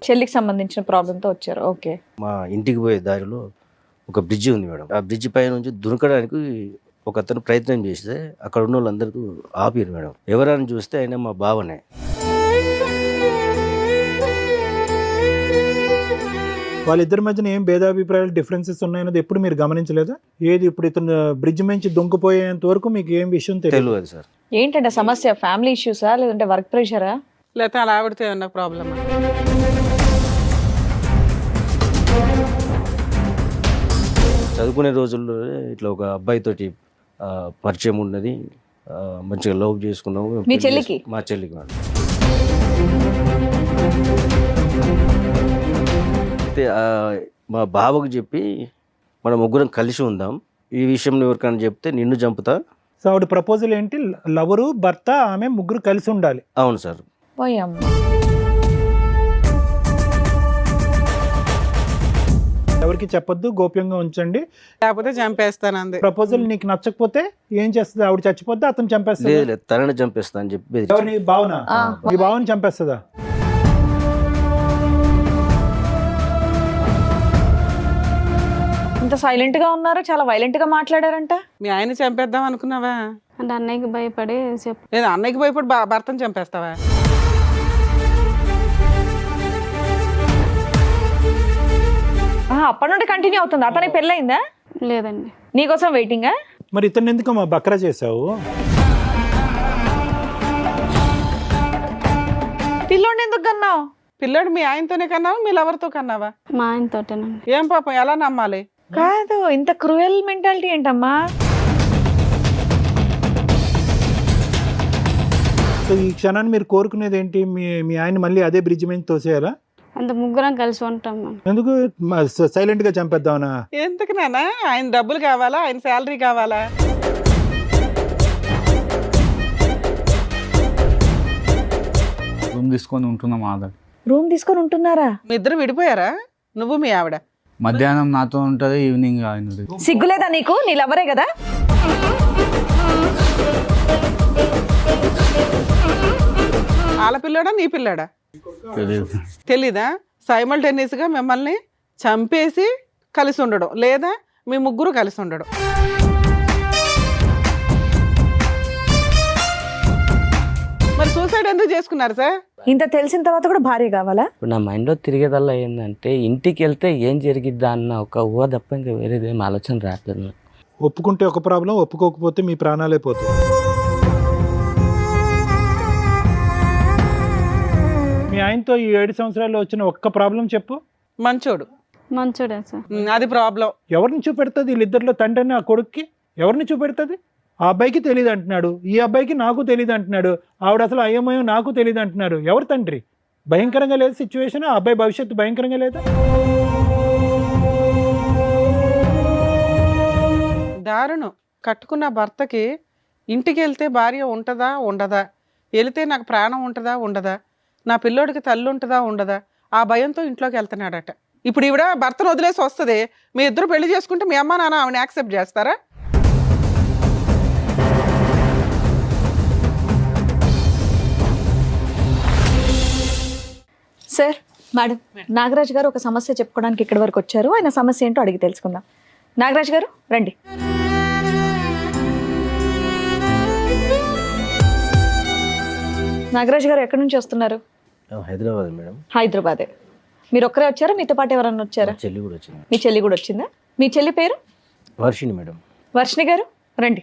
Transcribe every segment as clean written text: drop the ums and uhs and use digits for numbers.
చెల్లికి సంబంధించిన ప్రాబ్లంతో వచ్చారు. ఓకే. మా ఇంటికి పోయే దారిలో ఒక బ్రిడ్జి ఉంది మేడం. ఆ బ్రిడ్జి పై నుంచి దునకడానికి ఒక అతను ప్రయత్నం చేస్తే అక్కడ ఉన్న వాళ్ళందరికీ ఆపిరు మేడం. ఎవరైనా చూస్తే ఆయన మా బావనే. వాళ్ళిద్దరి మధ్యన ఏం భేదాభిప్రాయాలు డిఫరెన్సెస్ ఉన్నాయన్నది ఎప్పుడు మీరు గమనించలేదా? ఏది ఇప్పుడు ఇతను బ్రిడ్జ్ నుంచి దొంగిపోయేంత వరకు మీకు ఏం విషయం తెలియదు సార్. ఏంటంటే సమస్య? ఫ్యామిలీ ఇష్యూసా లేదంటే వర్క్ ప్రెషరా లేకపోతే అలా ఆవిడతో ఏమన్నా ప్రాబ్లమా? చదువుకునే రోజుల్లో ఇట్లా ఒక అబ్బాయితోటి పరిచయం ఉన్నది, మంచిగా లవ్ చేసుకున్నాము. మీ చెల్లికి? మా చెల్లికి మేడం. అయితే మా బావకు చెప్పి మన ముగ్గురం కలిసి ఉందాం, ఈ విషయం ఎవరికైనా చెప్తే నిన్ను చంపుతా. సో ఆవిడ ప్రపోజల్ ఏంటి? లవరు, భర్త, ఆమె ముగ్గురు కలిసి ఉండాలి. అవును సార్. ఎవరికి చెప్పొద్దు, గోప్యంగా ఉంచండి, లేకపోతే చంపేస్తాను అంది. ప్రపోజల్ నీకు నచ్చకపోతే ఏం చేస్తుంది? ఆవిడ చచ్చిపోద్దా, అతను చంపేస్తా? లేదు, తనని చంపేస్తా అని చెప్పి. ఎవరిని? భావన. ఈ భావన చంపేస్తుందా? ఇంత సైలెంట్ గా ఉన్నారు, చాలా వైలెంట్ గా మాట్లాడారంట. మీ ఆయన చంపేద్దాం అనుకున్నావా? అంటే అన్నయ్యకి భయపడి లేదు, అన్నయ్యకి భయపడి భర్తను చంపేస్తావా? అప్పటి నుండి కంటిన్యూ అవుతుంది. అతనికి పెళ్ళయిందా? లేదండి. నీకోసం వెయిటింగా? మరి ఇతను ఎందుకు మా బక్రా చేసావు? పిల్లోడిని ఎందుకు కన్నావు? పిల్లోడు మీ ఆయనతోనే కన్నావా, మీ లవర్తో కన్నావా? మా ఆయనతోటేనండి. ఏం పాపం, ఎలా నమ్మాలి? కాదు, ఇంత క్రూయల్ మెంటాలిటీ ఏంటమ్మా? సో ఈ క్షణాన్ని మీరు కోరుకునేది ఏంటి? మీ ఆయన మళ్ళీ అదే బ్రిడ్జ్ మీద తోసేయాలా? అంత ముగ్గురం కలిసి ఉంటాం మేము. ఎందుకు సైలెంట్ గా చంపేద్దామనా? ఎందుకు నాన్న? ఆయన డబ్బులు కావాలా, ఆయన శాలరీ కావాలా? రూమ్ తీసుకొని ఉంటున్నాం ఆధార్. రూమ్ తీసుకొని ఉంటున్నారా? మీ ఇద్దరు విడిపోయారా? నువ్వు మీ ఆవిడ? మధ్యాహ్నం నాతో ఉంటది, ఈవినింగ్ ఆయన. సిగ్గులేదా నీకు? నీ లవరే కదా. వాళ్ళ పిల్లాడా నీ పిల్లాడా తెలీదా? సైమల్టేనియస్ గా మిమ్మల్ని చంపేసి కలిసి ఉండడం, లేదా మీ ముగ్గురు కలిసి ఉండడం. మరి సూసైడ్ ఎందుకు చేసుకున్నారు సార్? ఇంత తెలిసిన తర్వాత కూడా భార్య కావాలా? ఇప్పుడు నా మైండ్లో తిరిగేదల్లా ఏంటంటే ఇంటికి వెళ్తే ఏం జరిగిద్దా అన్న ఒక ఊహ తప్ప ఇంకా వేరేదేం ఆలోచన రావట్లేదు. ఒప్పుకుంటే ఒక ప్రాబ్లం, ఒప్పుకోకపోతే మీ ప్రాణాలే పోతాయి. మీ ఆయనతో ఈ 7 సంవత్సరాల్లో వచ్చిన ఒక్క ప్రాబ్లం చెప్పు. మంచోడు. మంచోడే సార్. అది ప్రాబ్లం. ఎవరిని చూపెడుతుంది? వీళ్ళిద్దరిలో తండ్రిని ఆ కొడుక్కి ఎవరిని చూపెడుతుంది? ఆ అబ్బాయికి తెలియదు అంటున్నాడు, ఈ అబ్బాయికి నాకు తెలియదు అంటున్నాడు, ఆవిడ అసలు అయ్యమయం నాకు తెలియదు అంటున్నారు. ఎవరు తండ్రి? భయంకరంగా లేదు సిచ్యువేషన్. ఆ అబ్బాయి భవిష్యత్తు భయంకరంగా లేదా? దారుణం. కట్టుకున్న భర్తకి ఇంటికి వెళ్తే భార్య ఉంటుందా ఉండదా, వెళితే నాకు ప్రాణం ఉంటుందా ఉండదా, నా పిల్లోడికి తల్లి ఉంటుందా ఉండదా, ఆ భయంతో ఇంట్లోకి వెళ్తున్నాడట. ఇప్పుడు ఈవిడ భర్తను వదిలేసి వస్తుంది, మీ ఇద్దరు పెళ్లి చేసుకుంటే మీ అమ్మ నాన్న ఆవిడని యాక్సెప్ట్ చేస్తారా? సార్, మేడం, నాగరాజ్ గారు ఒక సమస్య చెప్పుకోవడానికి ఇక్కడి వరకు వచ్చారు. ఆయన సమస్య ఏంటో అడిగి తెలుసుకుందాం. నాగరాజ్ గారు రండి. నాగరాజ్ గారు ఎక్కడి నుంచి వస్తున్నారు? హైదరాబాద్ మేడం. హైదరాబాదే. మీరు ఒక్కరే వచ్చారా? మీతో పాటు ఎవరన్నా వచ్చారా? చెల్లి కూడా వచ్చింది. మీ చెల్లి కూడా వచ్చిందా? మీ చెల్లి పేరు? వర్షిణి మేడం. వర్షిణి గారు రండి.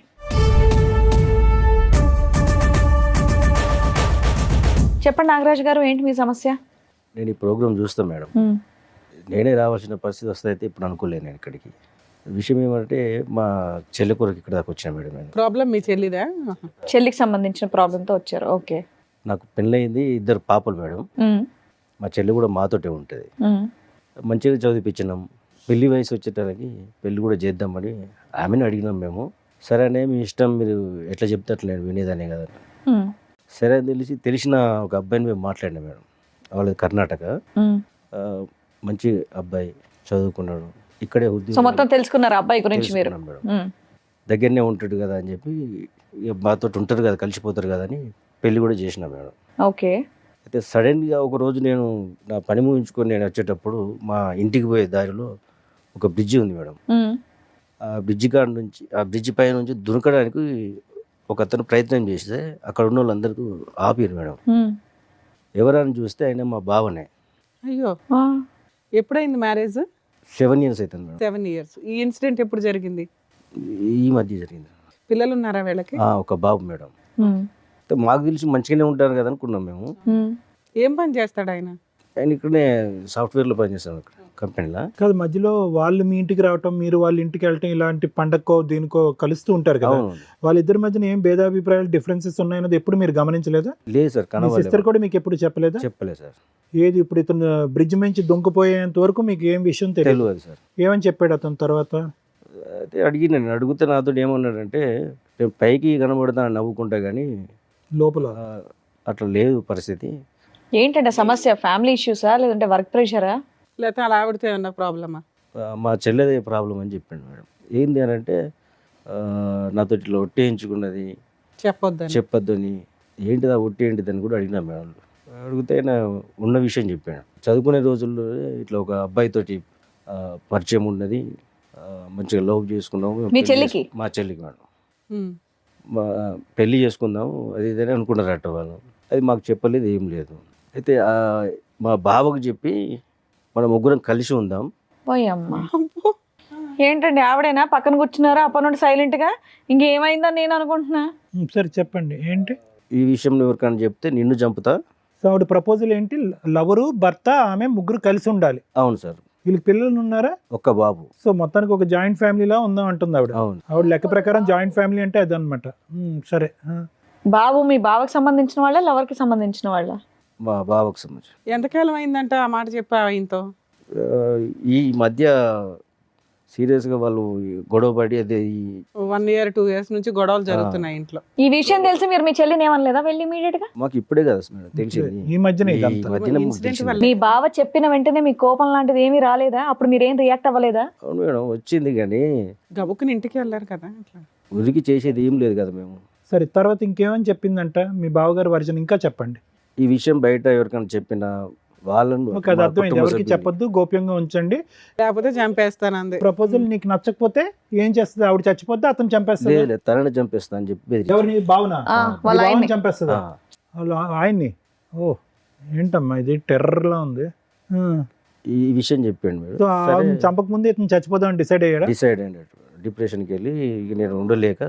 చెప్పండి నాగరాజ్ గారు, ఏంటి మీ సమస్య? నేను ఈ ప్రోగ్రామ్ చూస్తాను మేడం. నేనే రావాల్సిన పరిస్థితి వస్తే అయితే ఇప్పుడు అనుకోలేను నేను ఇక్కడికి. విషయం ఏమంటే మా చెల్లి కొరకు ఇక్కడ దాకా వచ్చాను మేడం. నేను ప్రాబ్లం మీ చెల్లిదా? చెల్లికి సంబంధించిన ప్రాబ్లంతో వచ్చారు. ఓకే. నాకు పెళ్ళయింది, 2 పాపలు మేడం. మా చెల్లి కూడా మాతోటే ఉంటుంది. మంచిగా చదివిపించినాం. పెళ్లి వయసు వచ్చేటానికి పెళ్లి కూడా చేద్దామని ఆమెను అడిగినాం మేము. సరే అనే మీ ఇష్టం, మీరు ఎట్లా చెప్తే అట్లా నేను వినేదానే కదా. సరే తెలిసిన ఒక అబ్బాయిని మేము మాట్లాడినాం మేడం. వాళ్ళది కర్ణాటక. మంచి అబ్బాయి, చదువుకున్నాడు, ఇక్కడే సో మొత్తం తెలుసుకున్నారు అబ్బాయి గురించి మీరు. తెలుసుకున్నాం మేడం. దగ్గరనే ఉంటాడు కదా అని చెప్పి ఇక మాతో ఉంటారు కదా, కలిసిపోతారు కదా అని పెళ్లి కూడా చేసిన మేడం. ఓకే. అయితే సడన్గా ఒక రోజు నేను నా పని ముగించుకొని నేను వచ్చేటప్పుడు మా ఇంటికి పోయే దారిలో ఒక బ్రిడ్జి ఉంది మేడం. ఆ బ్రిడ్జి కాడ నుంచి, ఆ బ్రిడ్జి పై నుంచి దునకడానికి ఒక అతను ప్రయత్నం చేస్తే అక్కడ ఉన్న వాళ్ళందరూ ఆపారు మేడం. ఎవరని చూస్తే ఆయన మా బావనే. అయ్యో, ఎప్పుడైంది మ్యారేజ్? 7 years అవుతుంది మేడం. 7 years. ఈ ఇన్సిడెంట్ ఎప్పుడు జరిగింది? ఈ మధ్య జరిగింది. పిల్లలు ఉన్నారా వీళ్ళకి? ఒక బాబు మేడం. అయితే మాకు తెలిసి మంచిగానే ఉంటారు కదా అనుకున్నాం మేము. ఏం పని చేస్తాడు ఆయన? ఆయన ఇక్కడనే సాఫ్ట్వేర్లో పనిచేస్తాను అక్కడ కంపెనీలో. కాదు, మధ్యలో వాళ్ళు మీ ఇంటికి రావటం, మీరు వాళ్ళ ఇంటికి వెళ్ళటం, ఇలాంటి పండక్కో దీనికో కలుస్తూ ఉంటారు కదా. అవును. వాళ్ళిద్దరి మధ్యన ఏం భేదాభిప్రాయాలు, డిఫరెన్సెస్ ఉన్నాయన్నది ఎప్పుడు మీరు గమనించలేదా? లేదు సార్, సిస్టర్ కూడా మీకు ఎప్పుడు చెప్పలేదా? చెప్పలేదు సార్. ఏది ఇప్పుడు ఇతను బ్రిడ్జ్ నుంచి దొంగపోయేంత వరకు మీకు ఏం విషయం తెలియదు తెలియదు సార్. ఏమని చెప్పాడు అతను తర్వాత? అయితే నేను అడిగితే నాతో ఏమన్నాడంటే, నేను పైకి కనబడతాను నవ్వుకుంటా కానీ లోపల అట్లా లేదు పరిస్థితి. ఏంటంటే సమస్య? ఫ్యామిలీ ఇష్యూసా లేదంటే వర్క్ ప్రెషరా? లేకపోతే అలా ఆవిడతో ఏమన్నా ప్రాబ్లమా? మా చెల్లెదే ప్రాబ్లం అని చెప్పాడు మేడం. ఏంది అని అంటే నాతో ఇట్లా ఒట్టేయించుకున్నది, చెప్పొద్దు అని. ఏంటిదా ఒట్టి ఏంటిదని కూడా అడిగినా మేడం. అడిగితే ఆయన ఉన్న విషయం చెప్పాడు. చదువుకునే రోజుల్లో ఇట్లా ఒక అబ్బాయితోటి పరిచయం ఉన్నది, మంచిగా లవ్ చేసుకున్నాము. మీ చెల్లికి? మా చెల్లికి మేడం. మా పెళ్ళి చేసుకుందాము అది ఇదని అనుకున్నారట వాళ్ళు. అది మాకు చెప్పలేదు, ఏం లేదు. అయితే మా బావకు చెప్పి మనం ముగ్గురం కలిసి ఉందాం. పోయమ్మా, ఏంటండి ఆవిడేనా పక్కన కూర్చున్నారా అప్పటి నుండి సైలెంట్ గా? ఇంకేమైందని నేను అనుకుంటున్నా. సరే చెప్పండి ఏంటి ఈ విషయం ఎవరికైనా చెప్తే నిన్ను చంపుతా. సో ఆవిడ ప్రపోజల్ ఏంటి? లవరు, భర్త, ఆమె ముగ్గురు కలిసి ఉండాలి. అవును సార్. వీళ్ళకి పిల్లలు ఉన్నారా? ఒక్క బాబు. సో మొత్తానికి ఒక జాయింట్ ఫ్యామిలీలా ఉందాం అంటుంది ఆవిడ. అవును. ఆవిడ లెక్క ప్రకారం జాయింట్ ఫ్యామిలీ అంటే అదనమాట. సరే. బాబు మీ బావకి సంబంధించిన వాళ్ళ, లవర్ కి సంబంధించిన వాళ్ళ? మా బావకు సంబంధించి. ఎంతకాలం అయిందంట ఆ మాట చెప్పా ఆయనతో? ఈ మధ్య సీరియస్గా వాళ్ళు గొడవ పడి అదే 1 year 2 years నుంచి గొడవలు జరుగుతున్నాయి ఇంట్లో. ఈ విషయం తెలిసి మీరు మీ చెల్లిని ఏమనలేదా వెళ్ళి ఇమీడియట్ గా? మాకు ఇప్పుడే కదా మేడం తెలిసింది. ఈ మధ్యనే ఈ ఇదంతా. మధ్యనే మాకు Incident తెలిసింది. వల్ల. మీ బావ చెప్పిన వెంటనే మీ కోపం లాంటిది ఏమీ రాలేదా? అప్పుడు మీరేం రియాక్ట్ అవ్వలేదా? అవును మేడం, వచ్చింది కానీ గబుక్కుని ఇంటికి వెళ్ళారు కదా అట్లా. ఉరికి చేసేది ఏం లేదు కదా మేము. సరే, తర్వాత ఇంకేమని చెప్పిందంట మీ బావగారు వర్జన్? ఇంకా చెప్పండి. ఈ విషయం బయట ఎవరికైనా చెప్పినా వాళ్ళను ఓకే, అది మా అర్థమైంది. కుటుంబ ఎవరికి సభ్యులు- చెప్పొద్దు, గోప్యంగా ఉంచండి. లేకపోతే చంపేస్తాను అంది. ప్రపోజల్ నీకు నచ్చకపోతే ఏం చేస్తుంది? ఆవిడ చచ్చిపోతే అతను చంపేస్తాడు. లేదు లేదు, తనని చంపేస్తా అని చెప్పి బెదిరించాడు. ఎవరిని? భావన వాళ్ళ ఆయన్ని. చంపేస్తుందా? ఆయన్ని? ఓ ఏంటమ్మా ఇది, టెర్రర్ లా ఉంది. ఈ విషయం చెప్పాడు మేడం. సో చంపక ముందే ఇతను చచ్చిపోదామని డిసైడ్ అయ్యాడా? డిసైడ్ అయినట్టు డిప్రెషన్కి వెళ్ళి ఇక నేను ఉండలేక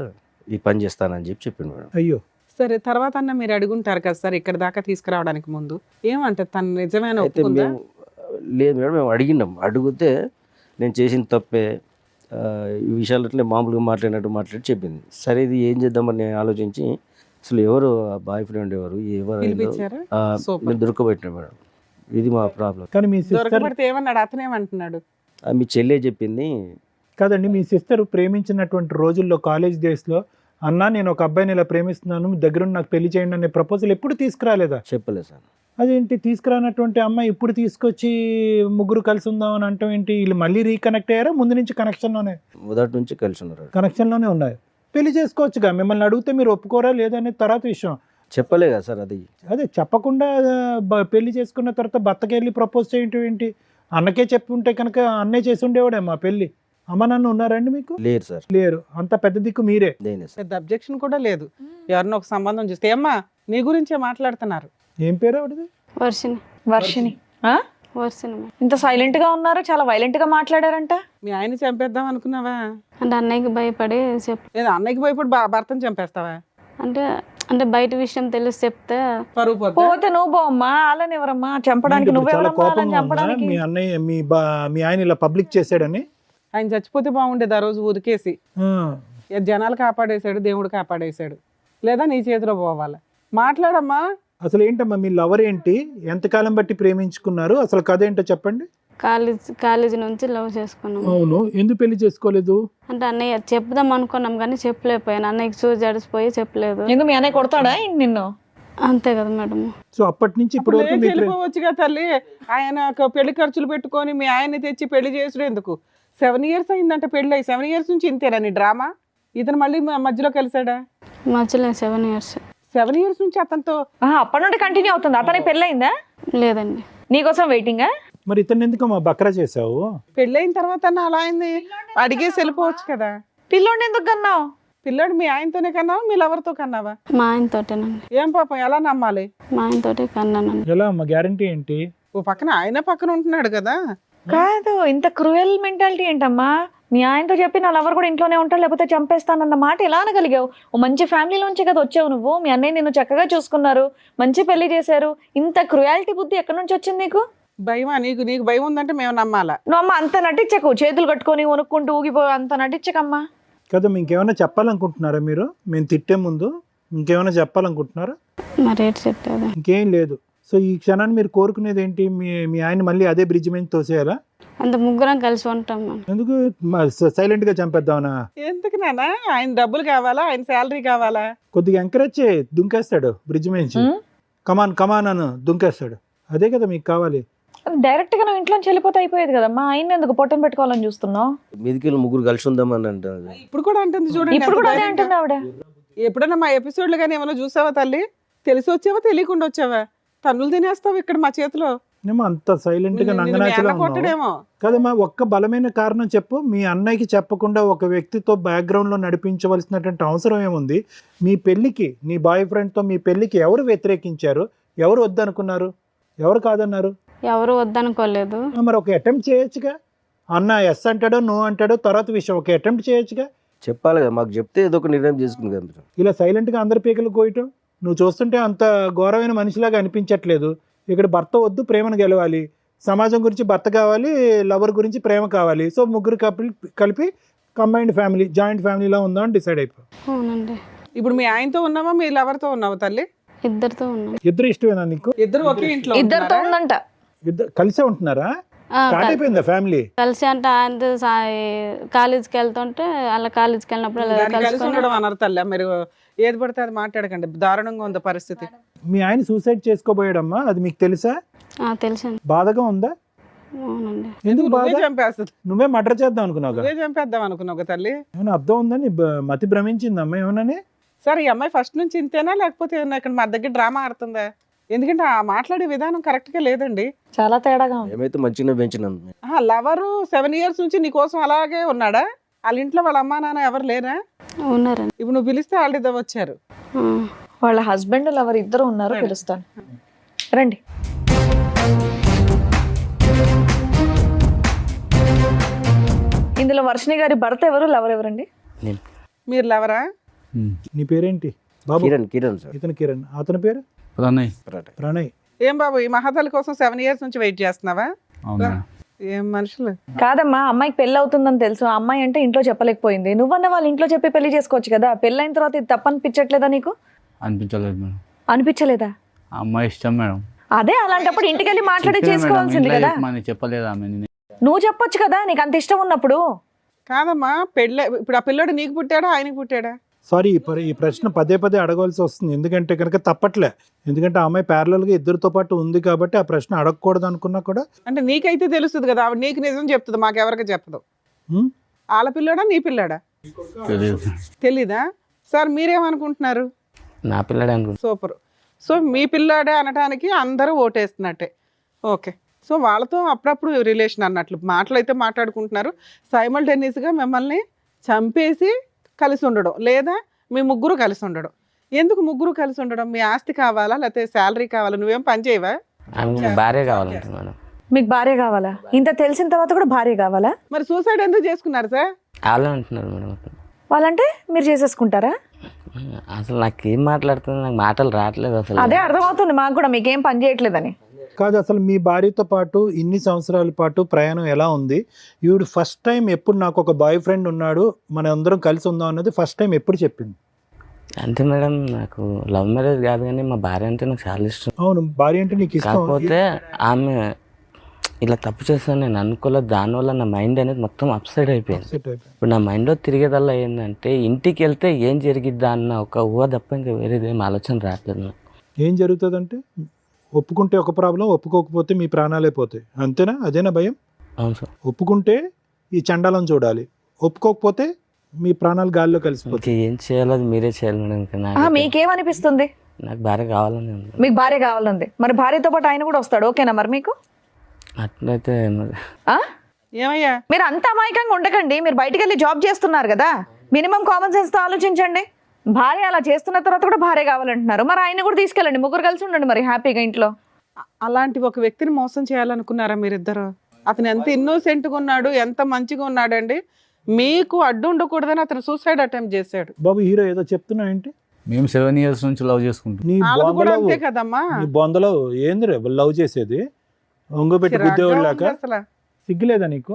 ఈ పని చేస్తానని చెప్పి చెప్పిండు మేడం. అయ్యో. సరే, తర్వాత అన్న మీరు అడుగుంటారు కదా సార్ ఇక్కడ దాకా తీసుకురావడానికి ముందు ఏమంటే తను నిజమైన అయితే ఒప్పుకుందా? మేము లేదు మేడం, మేము అడిగినాం. అడిగితే నేను చేసిన తప్పే, ఈ విషయాలు అట్లే మామూలుగా మాట్లాడి చెప్పింది. సరే ఇది ఏం చేద్దామని నేను ఆలోచించి అసలు ఎవరు బాయ్ ఫ్రెండ్ ఎవరు పిలిపించారా? Super. మేము దొరకబెట్టినాం మేడం. ఇది మా ప్రాబ్లం. కానీ మీ సిస్టర్ దొరకబడితే ఏమన్నాడు? అతనేమంటున్నాడు? మీ చెల్లె చెప్పింది. కాదండి, మీ సిస్టర్ ప్రేమించినటువంటి రోజుల్లో కాలేజ్ డేస్లో అన్నా నేను ఒక అబ్బాయిని ఇలా ప్రేమిస్తున్నాను, మీ దగ్గర నాకు పెళ్లి చేయండి అనే ప్రపోజల్ ఎప్పుడు తీసుకురాలేదా? చెప్పలేదు సార్. అదేంటి తీసుకురానటువంటి అమ్మాయి ఇప్పుడు తీసుకొచ్చి ముగ్గురు కలిసి ఉందామని అంటాం ఏంటి? వీళ్ళు మళ్ళీ రీకనెక్ట్ అయ్యారా? ముందు నుంచి మొదటి నుంచి కలిసి ఉన్నారు. కనెక్షన్లోనే ఉన్నాయి. పెళ్లి చేసుకోవచ్చుగా. మిమ్మల్ని అడిగితే మీరు ఒప్పుకోరా లేదనే తర్వాత విషయం. చెప్పలే కదా సార్. అది అదే చెప్పకుండా పెళ్లి చేసుకున్న తర్వాత భర్తకి వెళ్ళి ప్రపోజ్ చేయటం ఏంటి? అన్నకే చెప్పి ఉంటే కనుక అన్నే చేసి ఉండేవాడే మా పెళ్లి. అమ్మ నాన్న ఉన్నారండి మీకు? లేరు సార్. లేరు. అంత పెద్ద దిక్కు మీరే. దేనే సార్. పెద్ద అబ్జెక్షన్ కూడా లేదు. ఎవరినో ఒక సంబంధం చూస్తే అమ్మా నీ గురించే మాట్లాడుతున్నారు. ఏం పేరు ఆవిడది? వర్షిని. వర్షిని. వర్షిని. ఇంత సైలెంట్ గా ఉన్నారు, చాలా వైలెంట్ గా మాట్లాడారంట. మీ ఆయన చంపేద్దాం అనుకున్నావా? అంటే అన్నయ్యకి భయపడి లేదా అన్నయ్యకి భయపడి భర్తను చంపేస్తావా? అంటే అంటే బయట విషయం తెలిసి చెప్తే పరువు పోద్దా? పోతే నువ్వు పోమ్మా, వాళ్ళని ఎవరమ్మా చంపడానికి? ఇప్పుడు చాలా నువ్వెవరమ్మా వాళ్ళని కోపంగా ఉందా? చంపడానికి? మీ అన్నయ్య మీ ఆయన ఇలా పబ్లిక్ చేసాడని? ఆయన చచ్చిపోతే బాగుండేది ఆ రోజు ఉరికేసి. ఆ. జనాలు కాపాడేశాడు, దేవుడు కాపాడేశాడు. లేదా నీ చేతిలో పోవాలి. మాట్లాడమ్మా. అసలు ఏంటమ్మా మీ లవర్ ఏంటి? ఎంతకాలం బట్టి ప్రేమించుకున్నారు? అసలు కథ ఏంటో చెప్పండి. కాలేజీ నుంచి లవ్ చేసుకున్నాం. అవును, ఎందుకు పెళ్లి చేసుకోలేదు? అంటే అన్నయ్య చెప్దాం అనుకున్నాం కానీ చెప్పలేకపోయాను. అన్నయ్యకి చూసి జడిసిపోయి చెప్పలేదు. ఎందుకు మీ అన్నయ్య కొడతాడా నిన్ను? అంతే కదా మేడం. సో అప్పటి నుంచి ఇప్పుడు వరకు మీ వెళ్ళిపోవచ్చుగా తల్లి. ఆయన పెళ్లి ఖర్చులు పెట్టుకొని మీ ఆయన్ని తెచ్చి పెళ్లి చేసుడు ఎందుకు? 7 years అయిందంట పెళ్ళి 7 years నుంచి ఇంతేనా నీ డ్రామా? ఇతను మళ్ళీ మధ్యలో కలిసాడా? మధ్యలో 7 years 7 years నుంచి అతనితో అప్పటి నుండి కంటిన్యూ అవుతుంది. అతనికి పెళ్ళయిందా? లేదండి. నీకోసం వెయిటింగా? మరి ఇతను ఎందుకు మా బక్రా చేసావు? పెళ్ళైన తర్వాత అలా అయింది అడిగేసి వెళ్ళిపోవచ్చు కదా. పిల్లోడిని ఎందుకు కన్నావు? పిల్లాడు మీ ఆయనతోనే కన్నావా మీ లవర్తో కన్నావా? మా ఆయనతోటేనండి. ఏం పాపం ఎలా నమ్మాలి? మా ఆయనతోటే కన్నానండి. ఎలా అమ్మ గ్యారంటీ ఏంటి? ఓ పక్కన ఆయన పక్కన ఉంటున్నాడు కదా. కాదు, ఇంత క్రూయల్ మెంటాలిటీ ఏంటమ్మా? మీ ఆయనతో చెప్పి నా లవర్ కూడా ఇంట్లోనే ఉంటాడు లేకపోతే చంపేస్తానన్న మాట ఎలా అనగలిగావు? ఓ మంచి ఫ్యామిలీలోంచే కదా వచ్చావు నువ్వు. మీ అన్నయ్య నిన్ను చక్కగా చూసుకున్నారు, మంచి పెళ్లి చేశారు. ఇంత క్రూయాలిటీ బుద్ధి ఎక్కడి నుంచి వచ్చింది నీకు? భయమా నీకు? నీకు భయం ఉందంటే మేము నమ్మాలా? నువ్వు అమ్మ అంత నటించకు, చేతులు కట్టుకొని వణుక్కుంటూ ఊగిపో అంత నటించకమ్మా. కదా ఇంకేమైనా చెప్పాలనుకుంటున్నారా మీరు? మేము తిట్టే ముందు ఇంకేమైనా చెప్పాలనుకుంటున్నారా? మరి ఏంటి చెప్పేది? ఇంకేం లేదు. సో ఈ క్షణాన్ని మీరు కోరుకునేది ఏంటి? మీ ఆయన మళ్ళీ అదే బ్రిడ్జ్ మీద తోసేయాలా? అంత ముగ్గురం కలిసి ఉంటాం మనం. ఎందుకు సైలెంట్ గా చంపేద్దామనా? ఎందుకు నాన్న? ఆయన డబ్బులు కావాలా? ఆయన శాలరీ కావాలా? కొద్దిగా ఎంకరేజ్ చేయి, దుంకేస్తాడు బ్రిడ్జ్ మీద నుంచి. కమాన్ కమాన్ అని దుంకేస్తాడు. అదే కదా మీకు కావాలి. డైరెక్ట్ గా నువ్వు ఇంట్లోంచి వెళ్ళిపోతే అయిపోయేది కదమ్మా. ఆయన ఎందుకు పొట్టం పెట్టుకోవాలని చూస్తున్నావు? మీదికెళ్ళి ముగ్గురు కలిసి ఉందామని అంటారు. ఇప్పుడు కూడా అంటుంది చూడండి. ఇప్పుడు ఎంత కూడా అదే ధైర్యంగా. అంటుంది ఆవిడ. ఎప్పుడన్నా మా ఎపిసోడ్లు కానీ ఏమైనా చూసావా తల్లి? తెలిసి వచ్చావా తెలియకుండా వచ్చావా? తన్నులు తినేస్తావు ఇక్కడ మా చేతిలో. ఏమో అంత సైలెంట్ గా నిన్ను మీ నంగనాచిలా అన్న ఉన్నావు. కొట్టడేమో. కదమ్మా, ఒక్క బలమైన కారణం చెప్పు. మీ అన్నయ్యకి చెప్పకుండా ఒక వ్యక్తితో బ్యాక్గ్రౌండ్ లో నడిపించవలసినటువంటి అవసరం ఏముంది? మీ పెళ్లికి, నీ బాయ్ ఫ్రెండ్ తో మీ పెళ్లికి ఎవరు వ్యతిరేకించారు? ఎవరు వద్దనుకున్నారు? ఎవరు కాదన్నారు? ఎవరు వద్దనుకోలేదు. మరి ఒక అటెంప్ట్ చేయొచ్చుగా. అన్న ఎస్ అంటాడో నో అంటాడో తర్వాత విషయం. ఒక అటెంప్ట్ చేయొచ్చుగా. చెప్పాలి కదా, మాకు చెప్తే ఏదో ఒక నిర్ణయం చేసుకుంది కదా. ఇలా సైలెంట్ గా అందరి పీకలు కోయటం నువ్వు చూస్తుంటే అంత ఘోరమైన మనిషిలాగా అనిపించట్లేదు. ఇక్కడ భర్త వద్దు, ప్రేమను గెలవాలి. సమాజం గురించి భర్త కావాలి, లవర్ గురించి ప్రేమ కావాలి. సో ముగ్గురు కలిపి కంబైన్డ్ ఫ్యామిలీ, జాయింట్ ఫ్యామిలీలా ఉందా అని డిసైడ్ అయిపో. అవునండి. ఇప్పుడు మీ ఆయనతో ఉన్నావా మీ లవర్తో ఉన్నావా తల్లి? ఇద్దరితో ఉన్నాం. ఇద్దరు ఇష్టమేనా నీకు? ఇద్దరు ఒకే ఇంట్లో ఇద్దరితో ఉంటున్నారా? ఉందంట. ఇద్దరు కలిసే ఉంటున్నారా? ఆ, స్టార్ట్ అయిపోయిందా ఫ్యామిలీ? కలిసి అంటే ఆయన కాలేజీకి వెళ్తుంటే అలా కాలేజీకి వెళ్ళినప్పుడు అలా దాన్ని కలిసి కలుసుకొని ఉండడం అన్నారు తల్లి. మీరు ఏది పడితే అది మాట్లాడకండి. దారుణంగా ఉంది పరిస్థితి. మీ ఆయన సూసైడ్ చేసుకోబోయాడమ్మా, అది మీకు తెలుసా? తెలిసింది. బాధగా ఉందా? అవునండి. ఎందుకు బాధ? నువ్వే చంపేస్తుంది. నువ్వే మర్డర్ చేద్దాం అనుకున్నావు. నువ్వే చంపేద్దాం అనుకున్నావు తల్లి. ఏమైనా అర్థం ఉందని మతి భ్రమించిందమ్మా ఏమన్నాని? సరే ఈ అమ్మాయి ఫస్ట్ నుంచి ఇంతేనా లేకపోతే ఏమన్నా ఇక్కడ మా దగ్గర డ్రామా ఆడుతుందా? ఎందుకంటే ఆ మాట్లాడే విధానం కరెక్ట్ గా లేదండి. చాలా తేడాగా ఉంది. మేమైతే మంచిగా పెంచినాం. లవరు 7 years నుంచి నీ కోసం అలాగే ఉన్నాడా? వాళ్ళ ఇంట్లో వాళ్ళ అమ్మా నాన్న ఎవరు లేరా? ఉన్నారండి. ఇప్పుడు నువ్వు పిలిస్తే వాళ్ళు ఇద్దరు వచ్చారు. ఆ. వాళ్ళ హస్బెండ్ లవర్ ఇద్దరు ఉన్నారు, పిలుస్తాను రండి. ఇందులో వర్షిణి గారి భర్త ఎవరు, లవర్ ఎవరండి? నేను మీరు లవరా? నీ పేరేంటి బాబు? కిరణ్ సార్. ఇతను కిరణ్. అతని పేరు ప్రణయ్. ప్రణయ్. ఏం బాబు ఈ మహాతల్లి కోసం 7 years నుంచి వెయిట్ చేస్తున్నావా? అవునా? ఏం మనుషులు. కాదమ్మా, అమ్మాయికి పెళ్ళి అవుతుందని తెలుసు. ఆ అమ్మాయి అంటే ఇంట్లో చెప్పలేకపోయింది. నువ్వన్న వాళ్ళ ఇంట్లో చెప్పి పెళ్లి చేసుకోవచ్చు కదా. పెళ్ళైన తర్వాత ఇది తప్పనిపించట్లేదా నీకు? అనిపించలేదు మేడం. అనిపించలేదా? ఆ అమ్మాయి ఇష్టం మేడం. అదే, అలాంటప్పుడు ఇంటికి వెళ్ళి మాట్లాడి చెప్పినా మేడం, చేసుకోవాల్సింది ఇంట్లో కదా. చెప్పమని చెప్పలేదు ఆమె. నువ్వు చెప్పొచ్చు కదా, నీకు అంత ఇష్టం ఉన్నప్పుడు. కాదమ్మా పెళ్ళి ఇప్పుడు ఆ పిల్లోడు నీకు పుట్టాడా ఆయనకి పుట్టాడా? సారీ, ఈ ప్రశ్న పదే అడగవలసి వస్తుంది. ఎందుకంటే కనుక తప్పట్లే. ఎందుకంటే ఆ అమ్మాయి parallel గా ఇద్దరితో పాటు ఉంది కాబట్టి ఆ ప్రశ్న అడగకూడదు అనుకున్నా కూడా. అంటే నీకైతే తెలుస్తుంది కదా, ఆవిడ నీకు నిజం చెప్తుంది, మాకెవరికి చెప్పదు. హ్మ్? వాళ్ళ పిల్లోడా నీ పిల్లాడా తెలియదు. తెలీదా? సార్ మీరేమనుకుంటున్నారు? నా పిల్లడే అనుకుంటా. సూపర్. సో మీ పిల్లాడే అనడానికి అందరూ ఓటేస్తున్నట్టే. ఓకే. సో వాళ్ళతో అప్పుడప్పుడు రిలేషన్ అన్నట్లు మాటలు అయితే మాట్లాడుకుంటున్నారు. సైమల్టేనియస్గా మిమ్మల్ని చంపేసి కలిసి ఉండడం, లేదా మీ ముగ్గురు కలిసి ఉండడం. ఎందుకు ముగ్గురు కలిసి ఉండడం? మీ ఆస్తి కావాలా లేకపోతే శాలరీ కావాలా? నువ్వేం పని చేయవా? ఆమె భార్య కావాలంట మేడం. మీకు భార్య కావాలా? ఇంత తెలిసిన తర్వాత కూడా భార్య కావాలా? మరి సూసైడ్ ఎందుకు చేసుకున్నారు సార్? వాళ్ళే అంటున్నారు మేడం. వాళ్ళంటే మీరు చేసేసుకుంటారా? అసలు నాకు ఏం మాట్లాడుతుంది, నాకు మాటలు రావట్లేదు అసలు. అదే అర్థమవుతుంది మాకు కూడా, మీకేం పని చేయట్లేదని. కాదు, అసలు మీ భార్యతో పాటు ఇన్ని సంవత్సరాల పాటు ప్రయాణం ఎలా ఉంది? ఈవిడ ఫస్ట్ టైం ఎప్పుడు నాకు ఒక బాయ్ ఫ్రెండ్ ఉన్నాడు, మన అందరం కలిసి ఉందాం అన్నది ఫస్ట్ టైం ఎప్పుడు చెప్పింది? అంతే మేడం, నాకు లవ్ మ్యారేజ్ కాదు కానీ మా భార్య అంటే నాకు చాలా ఇష్టం. అవును, భార్య అంటే నీకు ఇష్టం. కాకపోతే ఆమె ఇలా తప్పు చేస్తాను నేను అనుకోలేదు. దానివల్ల నా మైండ్ అనేది మొత్తం అప్సైడ్ అయిపోయింది. ఇప్పుడు నా మైండ్లో తిరిగేదల్లా ఏంటంటే ఇంటికి వెళ్తే ఏం జరిగిద్దా అన్న ఒక ఊహ తప్ప ఇంకా వేరేదేం ఆలోచన రావట్లేదు నాకు. ఏం జరుగుతుందంటే ఒప్పుకుంటే ఒక ప్రాబ్లం, ఒప్పుకోకపోతే మీ ప్రాణాలే పోతాయి, అంతేనా? అదేనా భయం? అవును సార్. ఒప్పుకుంటే ఈ చండాలం చూడాలి. ఒప్పుకోకపోతే మీ ప్రాణాలు గాల్లో కలిసిపోతాయి. ఇంకా ఏం చేయాలో అది మీరే చేయాలి మేడం. ఇంకా మీకేమనిపిస్తుంది? నాకు భార్య కావాలని ఉంది. మీకు భార్య కావాలంది, మరి భార్యతో పాటు ఆయన కూడా వస్తాడు, ఓకేనా మరి మీకు? అట్లయితే ఆ? ఏమయ్యా మీరు అంత అమాయకంగా ఉండకండి. మీరు బయటికి వెళ్ళి జాబ్ చేస్తున్నారు కదా, మినిమం కామన్ సెన్స్ తో ఆలోచించండి. భార్య అలా చేస్తున్న తర్వాత కూడా భార్య కావాలంటున్నారు, మరి ఆయన కూడా తీసుకెళ్ళండి, ముగ్గురు కలిసి ఉండండి మరి హ్యాపీగా ఇంట్లో. అలాంటి ఒక వ్యక్తిని మోసం చేయాలనుకున్నారా మీరిద్దరు? అతను ఎంత ఇన్నోసెంట్గా ఉన్నాడు, ఎంత మంచిగా ఉన్నాడండి. మీకు అడ్డు ఉండకూడదని అతను సూసైడ్ అటెంప్ట్ చేశాడు. బాబు హీరో ఏదో చెప్తున్నావు ఏంటి? మేము 7 years నుంచి లవ్ చేసుకుంటాం. నీ వాళ్ళది కూడా బొందలో అంతే కదమ్మా. నీ బొందలో ఏంది రే లవ్ చేసేది? ఒంగోబెట్టి చిరాగ్గా గుద్దేవాళ్ళాక ఉంది అసలు. సిగ్గులేదా నీకు?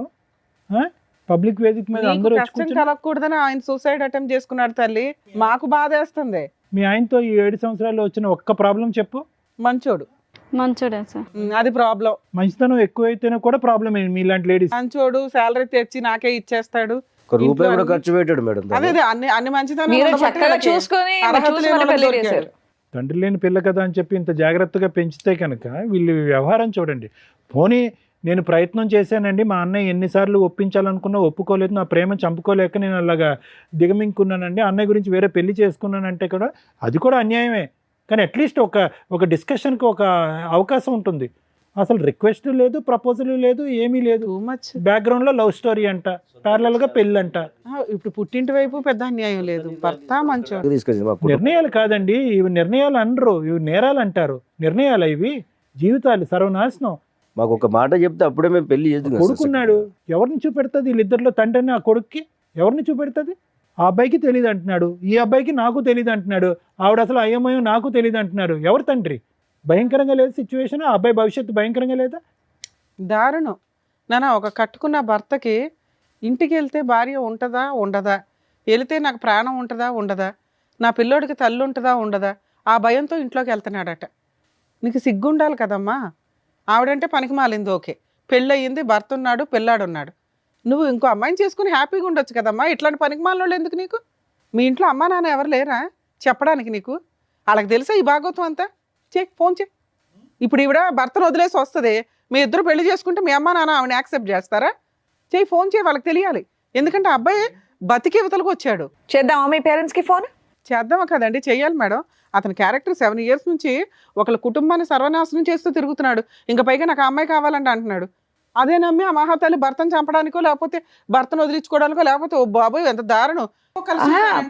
పబ్లిక్ వేదిక మీద మీకు అందరూ వచ్చి కష్టం కూర్చుని కలగకూడదని ఆయన సూసైడ్ అటెంప్ట్ చేసుకున్నాడు తల్లి. మాకు బాధేస్తుంది. మీ ఆయనతో ఈ 7 సంవత్సరాల్లో వచ్చిన ఒక్క ప్రాబ్లం చెప్పు. మంచోడు. మంచోడే సార్. అది ప్రాబ్లం. మంచితనం ఎక్కువైతేనే కూడా ప్రాబ్లమే మీలాంటి లేడీస్. మంచోడు, శాలరీ తెచ్చి నాకే ఇచ్చేస్తాడు. ఒక రూపాయి ఇంట్లో కూడా అన్ని- ఖర్చు పెట్టాడు మేడం. అదే అదే అన్ని మంచితనం మీరు ఉండబట్టి చక్కగా వాళ్ళకి చూసుకొని అర్హత చూసి లేని మరి వాళ్ళకి పెళ్లి దొరికాడు. చేశారు. తండ్రి లేని పిల్ల కదా అని చెప్పి ఇంత జాగ్రత్తగా పెంచితే కనుక వీళ్ళు వ్యవహారం చూడండి. పోనీ నేను ప్రయత్నం చేశానండి, మా అన్నయ్య ఎన్నిసార్లు ఒప్పించాలనుకున్నా ఒప్పుకోలేదు, నా ప్రేమ చంపుకోలేక నేను అలాగా దిగమింగుకున్నానండి, అన్నయ్య గురించి వేరే పెళ్లి చేసుకున్నానంటే కూడా అది కూడా అన్యాయమే. కానీ అట్లీస్ట్ ఒక డిస్కషన్కి ఒక అవకాశం ఉంటుంది. అసలు రిక్వెస్ట్ లేదు, ప్రపోజల్ లేదు, ఏమీ లేదు. Too much. బ్యాక్గ్రౌండ్లో లవ్ స్టోరీ అంట, ప్యారలల్గా పెళ్ళి అంట. ఇప్పుడు పుట్టింటి వైపు పెద్ద అన్యాయం లేదు. భర్త మంచోడు. తీసుకొచ్చింది మా కుటుంబం. నిర్ణయాలు కాదండి ఇవి, నిర్ణయాలు అనరు, ఇవి నేరాలు అంటారు. నిర్ణయాలు ఇవి, జీవితాలు సర్వనాశనం. మాకు ఒక మాట చెప్తే అప్పుడే మేము పెళ్లి చేద్దాం. కొడుకున్నాడు, ఎవరిని చూపెడుతుంది? వీళ్ళిద్దరిలో తండ్రిని ఆ కొడుక్కి ఎవరిని చూపెడుతుంది? ఆ అబ్బాయికి తెలియదు అంటున్నాడు, ఈ అబ్బాయికి నాకు తెలియదు అంటున్నాడు, ఆవిడ అసలు అయ్యమయం నాకు తెలియదు అంటున్నారు. ఎవరు తండ్రి? భయంకరంగా లేదు సిచ్యువేషన్. ఆ అబ్బాయి భవిష్యత్తు భయంకరంగా లేదా? దారుణం నాన్న. ఒక కట్టుకున్న భర్తకి ఇంటికి వెళ్తే భార్య ఉంటుందా ఉండదా, వెళితే నాకు ప్రాణం ఉంటుందా ఉండదా, నా పిల్లోడికి తల్లి ఉంటుందా ఉండదా, ఆ భయంతో ఇంట్లోకి వెళ్తున్నాడట. నీకు సిగ్గుండాలి కదమ్మా. ఆవిడంటే పనికి మాలింది ఓకే, పెళ్ళయింది, భర్త ఉన్నాడు, పిల్లాడున్నాడు. నువ్వు ఇంకో అమ్మాయిని చేసుకుని హ్యాపీగా ఉండొచ్చు కదమ్మా. ఇట్లాంటి పనికి మాలినోళ్ళు ఎందుకు నీకు? మీ ఇంట్లో అమ్మా నాన్న ఎవరు లేరా చెప్పడానికి నీకు? వాళ్ళకి తెలుసా ఈ భాగవతం అంతా? ఫోన్ చే. ఇప్పుడు ఈవిడ భర్తను వదిలేసి వస్తుంది, మీ ఇద్దరు పెళ్లి చేసుకుంటే మీ అమ్మ నాన్న ఆవిడని యాక్సెప్ట్ చేస్తారా? ఫోన్ చేయి, వాళ్ళకి తెలియాలి. ఎందుకంటే ఆ అబ్బాయి బతికి యువతలకు వచ్చాడు. చేద్దామా మీ పేరెంట్స్కి ఫోన్? చేద్దామా కదండి, చెయ్యాలి మేడం. అతని క్యారెక్టర్ 7 years నుంచి ఒకళ్ళ కుటుంబాన్ని సర్వనాశనం చేస్తూ తిరుగుతున్నాడు. ఇంకా పైగా నాకు ఆ అమ్మాయి కావాలంటే అంటున్నాడు. అదే నమ్మి ఆ మహాతల్లి భర్తను చంపడానికో, లేకపోతే భర్తను వదిలించుకోవడానికో, లేకపోతే ఓ బాబోయ్ ఎంత దారుణం.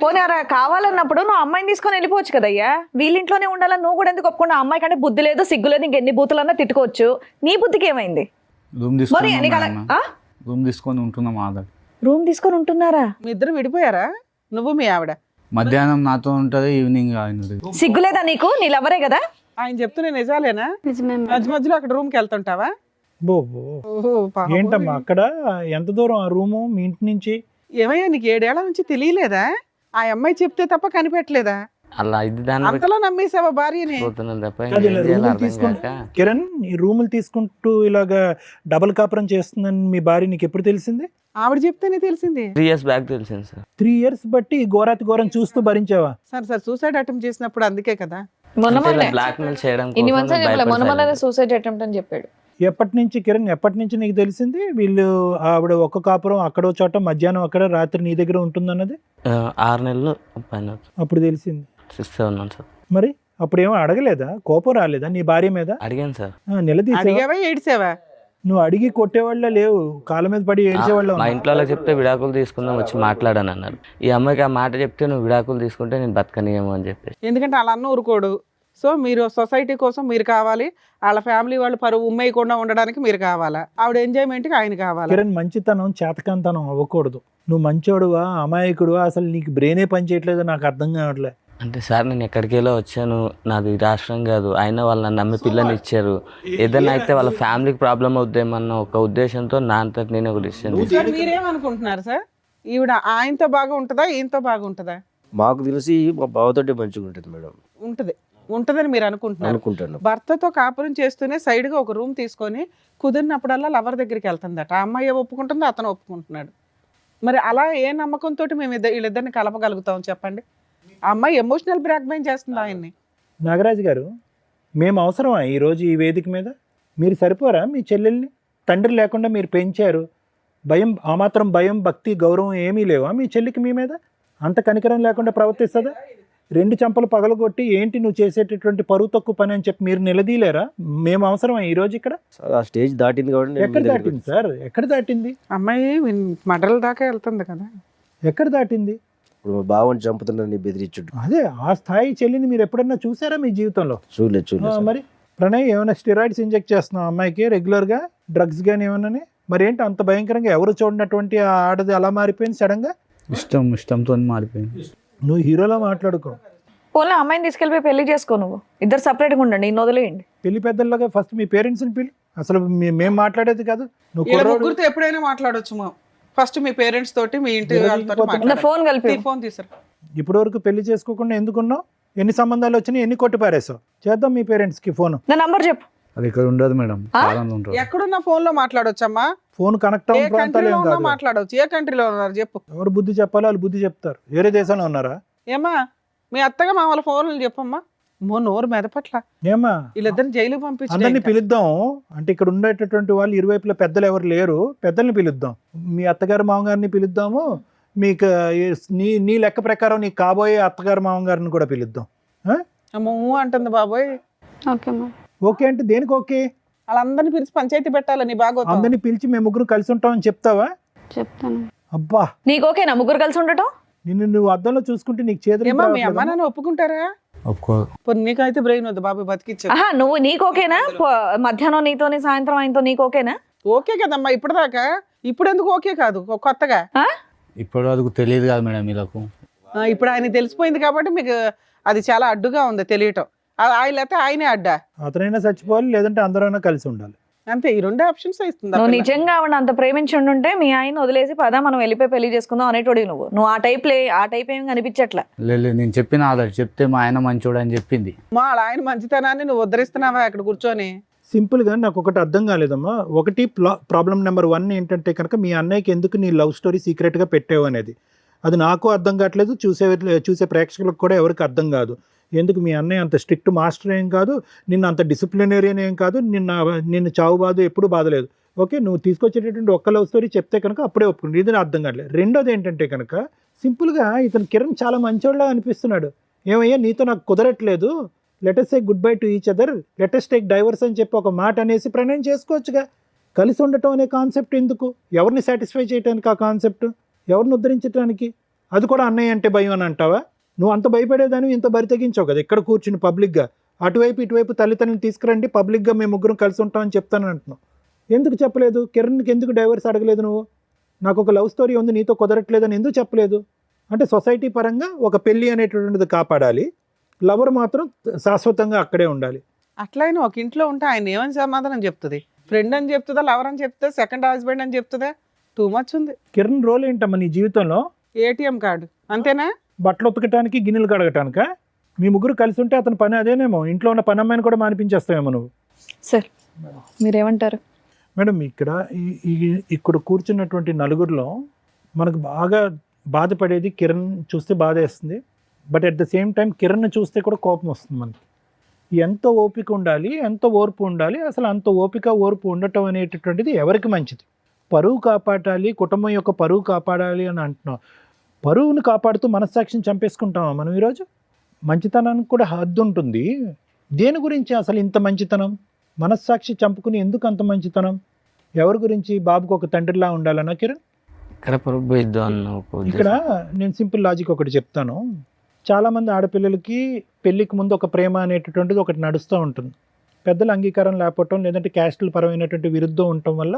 పోనీ కావాలన్నప్పుడు నువ్వు అమ్మాయిని తీసుకొని వెళ్ళిపోవచ్చు కదయ్యా. వీళ్ళింట్లోనే ఉండాలని నువ్వు కూడా ఎందుకు ఒప్పుకున్నా? అమ్మాయి కంటే బుద్ధి లేదు, సిగ్గు లేదు, ఇంకెన్ని బూతులన్నా తిట్టుకోవచ్చు. నీ బుద్ధికి ఏమైంది? రూమ్ మరి నీకు అలా- ఆ? తీసుకొని ఉంటున్నాం ఆధార్. రూమ్ తీసుకొని ఉంటున్నారా? మీ ఇద్దరు విడిపోయారా? నువ్వు మీ ఆవిడ? మధ్యాహ్నం నాతో ఉంటుంది, ఈవినింగ్ ఆయన. సిగ్గులేదా నీకు? నీ లవరే కదా. ఆయన చెప్తూనే నిజాలేనా? నిజమే మేడం. మధ్య మధ్యలో అక్కడ రూమ్కి వెళ్తుంటావా? బో ఓహో పాపం. ఏంటమ్మా అక్కడ ఎంత దూరం ఆ రూము మీ ఇంటి నుంచి? ఏమయ్యా నీకు 7 ఏళ్ల నుంచి తెలియలేదా? ఆ అమ్మాయి చెప్తే తప్ప కనిపెట్టలేదా? అలా ఇది దాన్ని అంతలా నమ్మేసావా భార్యని? పోతున్నాను తప్ప కాదు, ఇంకేం ఇలా చేయాలో రూములు అర్థం తీసుకుంటూ కాక కిరణ్ ఈ రూములు తీసుకుంటూ ఇలాగా డబుల్ కాపురం చేస్తుందని మీ భార్య నీకు ఎప్పుడు తెలిసింది? ఆవిడ చెప్తేనే తెలిసింది. 3 years బ్యాక్ తెలిసింది సార్. 3 years బట్టి ఈ ఘోరాతి ఘోరం చూస్తూ భరించావా? సార్ సూసైడ్ అటెంప్ట్ చేసినప్పుడు అందుకే కదా. మొన్న బ్లాక్ మెయిల్ చేయడం ఇన్ని కోసం మంత్స్ భయపడి మొన్న silent. సూసైడ్ అటెంప్ట్ అని చెప్పాడు. ఎప్పటి నుంచి కిరణ్, ఎప్పటి నుంచి నీకు తెలిసింది వీళ్ళు ఆవిడ ఒక్క కాపురం అక్కడో చోట, మధ్యాహ్నం అక్కడ, రాత్రి నీ దగ్గర ఉంటుందన్నది? 6 నెలలు పైన అప్పుడు తెలిసింది. 6-7 months సార్. మరి అప్పుడు ఏమో అడగలేదా? కోపం రాలేదా నీ భార్య మీద? అడిగాను సార్. నిలదీసావా? అడిగావా ఏడిసావా? నువ్వు అడిగి కొట్టేవాళ్ళ లేవు, కాళ్ళ మీద పడి ఏడ్చేవాళ్ళ మా ఇంట్లో వాళ్ళకి చెప్తే విడాకులు తీసుకుందాం వచ్చి మాట్లాడాను అన్నారు. ఈ అమ్మాయికి ఆ మాట చెప్తే నువ్వు విడాకులు తీసుకుంటే నేను బతకనియేమో అని చెప్పేసి. ఎందుకంటే వాళ్ళ అన్న ఊరుకోడు. సో మీరు సొసైటీ కోసం మీరు కావాలి, వాళ్ళ ఫ్యామిలీ వాళ్ళు పరువు ఉమ్మేయకుండా ఉండడానికి మీరు కావాలా, ఆవిడ ఎంజాయ్మెంట్కి ఆయన కావాలా? కిరణ్ మంచితనం చేతకంతనం అవ్వకూడదు. నువ్వు మంచోడువా అమాయకుడువా, అసలు నీకు బ్రెయినే పని చేయట్లేదో నాకు అర్థం కావట్లే. అంటే సార్ నేను ఎక్కడికెళ్ళో వచ్చాను, నాది రాష్ట్రం కాదు, అయినా వాళ్ళు నన్ను నమ్మి పిల్లని ఇచ్చారు, ఏదైనా అయితే వాళ్ళ ఫ్యామిలీకి ప్రాబ్లం అవుద్దేమన్న ఒక ఉద్దేశంతో నా అంతటి నేను ఒక డిసిషన్. సార్ మీరేమనుకుంటున్నారు సార్? ఈవిడ ఆయనతో బాగా ఉంటుందా, ఈయనతో బాగా ఉంటుందా? మాకు తెలిసి మా బావతోటే మంచిగా ఉంటుంది మేడం. ఉంటుందని మీరు అనుకుంటున్నారు. అనుకుంటాను. భర్తతో కాపురం చేస్తూనే సైడ్గా ఒక రూమ్ తీసుకొని కుదిరినప్పుడల్లా లవర్ దగ్గరికి వెళ్తుందట. ఆ అమ్మాయి ఒప్పుకుంటుందో అతను ఒప్పుకుంటున్నాడు. మరి అలా ఏ నమ్మకంతో మేము వీళ్ళిద్దరిని కలపగలుగుతాం చెప్పండి? ఆ అమ్మాయి ఎమోషనల్ బ్లాక్మెయిల్ చేస్తుంది ఆయన్ని. నాగరాజు గారు, మేము అవసరమా ఈరోజు ఈ వేదిక మీద? మీరు సరిపోరా? మీ చెల్లెల్ని తండ్రి లేకుండా మీరు పెంచారు, భయం, ఆ మాత్రం భయం, భక్తి, గౌరవం ఏమీ లేవా మీ చెల్లికి మీ మీద? అంత కనికరం లేకుండా ప్రవర్తిస్తుందా? 2 చెంపలు పగలగొట్టి ఏంటి నువ్వు చేసేటటువంటి పరువు తక్కువ పని అని చెప్పి మీరు నిలదీలేరా? మేము అవసరమా ఈ రోజు ఇక్కడ? ఆ స్టేజ్ దాటింది కాబట్టి నేను ఎక్కడ మీ దగ్గరికి దాటింది సార్? ఎక్కడ దాటింది? అమ్మాయి మడల దాకా వెళ్తుంది కదా. ఎక్కడ దాటింది? ఇప్పుడు మా బావని చంపుతున్నారని బెదిరించుడు. అదే ఆ స్థాయి చెల్లిని మీరు ఎప్పుడన్నా చూసారా మీ జీవితంలో? చూడలేదు మరి ప్రణయ్ ఏమైనా స్టెరాయిడ్స్ ఇంజెక్ట్ చేస్తున్నావు అమ్మాయికి రెగ్యులర్గా, డ్రగ్స్ కానీ ఏమన్నా? మరి ఏంటి అంత భయంకరంగా ఎవరు చూడనటువంటి ఆ ఆడది అలా మారిపోయింది సడన్గా? ఇష్టంతో మారిపోయింది. నువ్వు హీరోలా మాట్లాడుకో. పోన్లే అమ్మాయిని తీసుకెళ్ళిపోయి పెళ్లి చేసుకో, నువ్వు ఇద్దరు సపరేట్గా ఉండండి, ఇన్ని వదిలేయండి. పెళ్లి పెద్దల్లాగా ఫస్ట్ మీ పేరెంట్స్ని పిలు. అసలు మేము మాట్లాడేది కాదు. నువ్వు వీళ్ళ కుర్రోడు ముగ్గురితో ఎప్పుడైనా మాట్లాడొచ్చు. ఫస్ట్ మీ పేరెంట్స్ తోటి, మీ ఇంటి వాళ్ళతో నా ఫోన్ కలిపి ఫోన్ తీసారు. ఇప్పటి వరకు పెళ్లి చేసుకోకుండా ఎందుకున్నావు? ఎన్ని సంబంధాలు వచ్చినాయి, ఎన్ని కొట్టి పారేసావు? చేద్దాం మీ పేరెంట్స్కి ఫోన్. నా నంబర్ చెప్పు. అది ఇక్కడ ఉండదు మేడం, కాలంలో ఉంటుంది. ఎక్కడున్న ఫోన్ లో మాట్లాడొచ్చమ్మా. ఫోన్ కనెక్ట్ ఏ అవ్వని ప్రాంతాలు కంట్రీలో ఏం ఉన్నా కాదు. మాట్లాడవచ్చు. ఏ కంట్రీలో ఉన్నారు చెప్పు. ఎవరు బుద్ధి చెప్పాలో వాళ్ళు బుద్ధి చెప్తారు. వేరే దేశంలో ఉన్నారా? ఏమా మీ అత్తగా మా వాళ్ళ ఫోన్లు చెప్పమ్మా. నోరు మెదపట్ల. ఏమా వీళ్ళిద్దరిని జైలుకి అందరినీ పంపించి పిలుద్దాం. అంటే ఇక్కడ ఉండేటటువంటి వాళ్ళు ఇరువైపుల పెద్దలు ఎవరు లేరు, పెద్దల్ని పిలుద్దాం. మీ అత్తగారు మామగారిని పిలుద్దాము. మీకు నీ లెక్క ప్రకారం నీకు కాబోయే అత్తగారు మామగారిని కూడా పిలుద్దాం. అంటుంది బాబోయ్. Okay ma'am. ఓకే అంటే దేనికి ఓకే? వాళ్ళందరినీ పిలిచి పంచాయతీ పెట్టాలని బాగోతుంది. అందరినీ పిలిచి మేము ముగ్గురు కలిసి ఉంటామని చెప్తావా? చెప్తాను. అబ్బా, నీకు ఓకేనా ముగ్గురు కలిసి ఉండటం? నిన్ను నువ్వు అద్దంలో చూసుకుంటే నీకు చేతులు ఏమా మీ అమ్మ నాన్న ఒప్పుకుంటారా? ఒప్పుకో. నీకైతే బ్రెయిన్ వద్దు బాబు, బతికిచ్చా. ఆహా, నువ్వు నీకు ఓకేనా? మధ్యాహ్నం నీతోని సాయంత్రం ఆయనతో నీకు ఓకేనా? ఓకే కదమ్మా ఇప్పటిదాకా. ఇప్పుడు ఎందుకు ఓకే కాదు కొత్తగా? ఇప్పటి వరకు తెలియదు కదా మేడం వీళ్ళకు. ఇప్పుడు ఆయన తెలిసిపోయింది కాబట్టి మీకు అది చాలా అడ్డుగా ఉంది తెలియటం. ఆయన లేకపోతే ఆయనే అడ్డా. అతనైనా చచ్చిపోవాలి, లేదంటే అందరైనా కలిసి ఉండాలి. అంతే, ఈ 2 ఆప్షన్స్ ఇస్తుంది. నువ్వు నిజంగా ఆవిడ అంత ప్రేమించి ఉంటే మీ ఆయన వదిలేసి పదా మనం వెళ్ళిపోయి పెళ్లి చేసుకుందాం అనేటోడి నువ్వు ఆ టైప్ ఏం కనిపించట్లా. లేదు నేను చెప్పిన ఆల్రెడీ చెప్తే మా ఆయన మంచోడు అని చెప్పింది. మా ఆయన మంచితనాన్ని నువ్వు ఉద్ధరిస్తున్నావా అక్కడ కూర్చొని? సింపుల్గా నాకు ఒకటి అర్థం కాలేదమ్మా. ఒకటి ప్రాబ్లం నెంబర్ 1 ఏంటంటే కనుక మీ అన్నయ్యకి ఎందుకు నీ లవ్ స్టోరీ సీక్రెట్గా పెట్టావు అనేది. అది నాకు అర్థం కావట్లేదు, చూసే ప్రేక్షకులకు కూడా ఎవరికి అర్థం కాదు. ఎందుకు మీ అన్నయ్య అంత స్ట్రిక్ట్ మాస్టర్ ఏం కాదు, నిన్ను అంత డిసిప్లినరియన్ ఏం కాదు, నిన్ను చావు బాధ ఎప్పుడు బాధలేదు. ఓకే, నువ్వు తీసుకొచ్చేటటువంటి ఒక్క లవ్ స్టోరీ చెప్తే కనుక అప్పుడే ఒప్పుకుంటుంది. ఇది అర్థం కావట్లేదు. రెండోది ఏంటంటే కనుక సింపుల్గా ఇతను కిరణ్ చాలా మంచోళ్ళగా అనిపిస్తున్నాడు. ఏమయ్యా నీతో నాకు కుదరట్లేదు, let's say goodbye to each other, let's take divorce అని చెప్పి ఒక మాట అనేసి ప్రణయం చేసుకోవచ్చుగా. కలిసి ఉండటం అనే కాన్సెప్ట్ ఎందుకు? ఎవరిని సాటిస్ఫై చేయడానికి ఆ కాన్సెప్ట్? ఎవరిని ఉద్ధరించడానికి? అది కూడా అన్నయ్య అంటే భయం అని అంటావా? నువ్వు అంత భయపడేదాన్ని ఇంత బరి తెగించావు కదా ఇక్కడ కూర్చుని పబ్లిక్గా. అటువైపు ఇటువైపు తల్లిదండ్రులు తీసుకురండి, పబ్లిక్గా మేము ముగ్గురం కలిసి ఉంటామని చెప్తానని అంటున్నావు. ఎందుకు చెప్పలేదు? కిరణ్కి ఎందుకు డైవర్స్ అడగలేదు నువ్వు? నాకు ఒక లవ్ స్టోరీ ఉంది నీతో కుదరట్లేదని ఎందుకు చెప్పలేదు? అంటే సొసైటీ పరంగా ఒక పెళ్ళి అనేటువంటిది కాపాడాలి, లవర్ మాత్రం శాశ్వతంగా అక్కడే ఉండాలి. అట్లయినా ఒక ఇంట్లో ఉంటే ఆయన ఏమని సమాధానం చెప్తుంది? ఫ్రెండ్ అని చెప్తుందా, లవర్ అని చెప్తుందా, సెకండ్ హస్బెండ్ అని చెప్తుందా? టూ మచ్ ఉంది. కిరణ్ రోల్ ఏంటమ్మా నీ జీవితంలో? ఏటీఎం కార్డు అంతేనా? బట్టలు ఉతకటానికి, గిన్నెలు కడగటానిక? మీ ముగ్గురు కలిసి ఉంటే అతని పని అదేనేమో. ఇంట్లో ఉన్న పని అమ్మాయిని కూడా మానిపించేస్తావేమో నువ్వు. సార్ మీరేమంటారు? మేడం ఇక్కడ కూర్చున్నటువంటి నలుగురిలో మనకు బాగా బాధపడేది కిరణ్ చూస్తే బాధ వేస్తుంది. But at the same time Kiran చూస్తే కూడా కోపం వస్తుంది మనకి. ఎంత ఓపిక ఉండాలి, ఎంత ఓర్పు ఉండాలి, అసలు అంత ఓపిక ఓర్పు ఉండటం అనేటటువంటిది ఎవరికి మంచిది? పరువు కాపాడాలి, కుటుంబం యొక్క పరువు కాపాడాలి అని అంటున్నాం. పరువును కాపాడుతూ మనస్సాక్షిని చంపేసుకుంటామా మనం ఈరోజు? మంచితనానికి కూడా హద్దు ఉంటుంది. దేని గురించి అసలు ఇంత మంచితనం? మనస్సాక్షి చంపుకుని ఎందుకు అంత మంచితనం? ఎవరి గురించి? బాబుకు ఒక తండ్రిలా ఉండాలన్నా కిరణ్? ఇక్కడ నేను సింపుల్ లాజిక్ ఒకటి చెప్తాను. చాలామంది ఆడపిల్లలకి పెళ్ళికి ముందు ఒక ప్రేమ అనేటటువంటిది ఒకటి నడుస్తూ ఉంటుంది. పెద్దల అంగీకారం లేకపోవటం, లేదంటే క్యాస్టుల పరమైనటువంటి విరుద్ధం ఉండటం వల్ల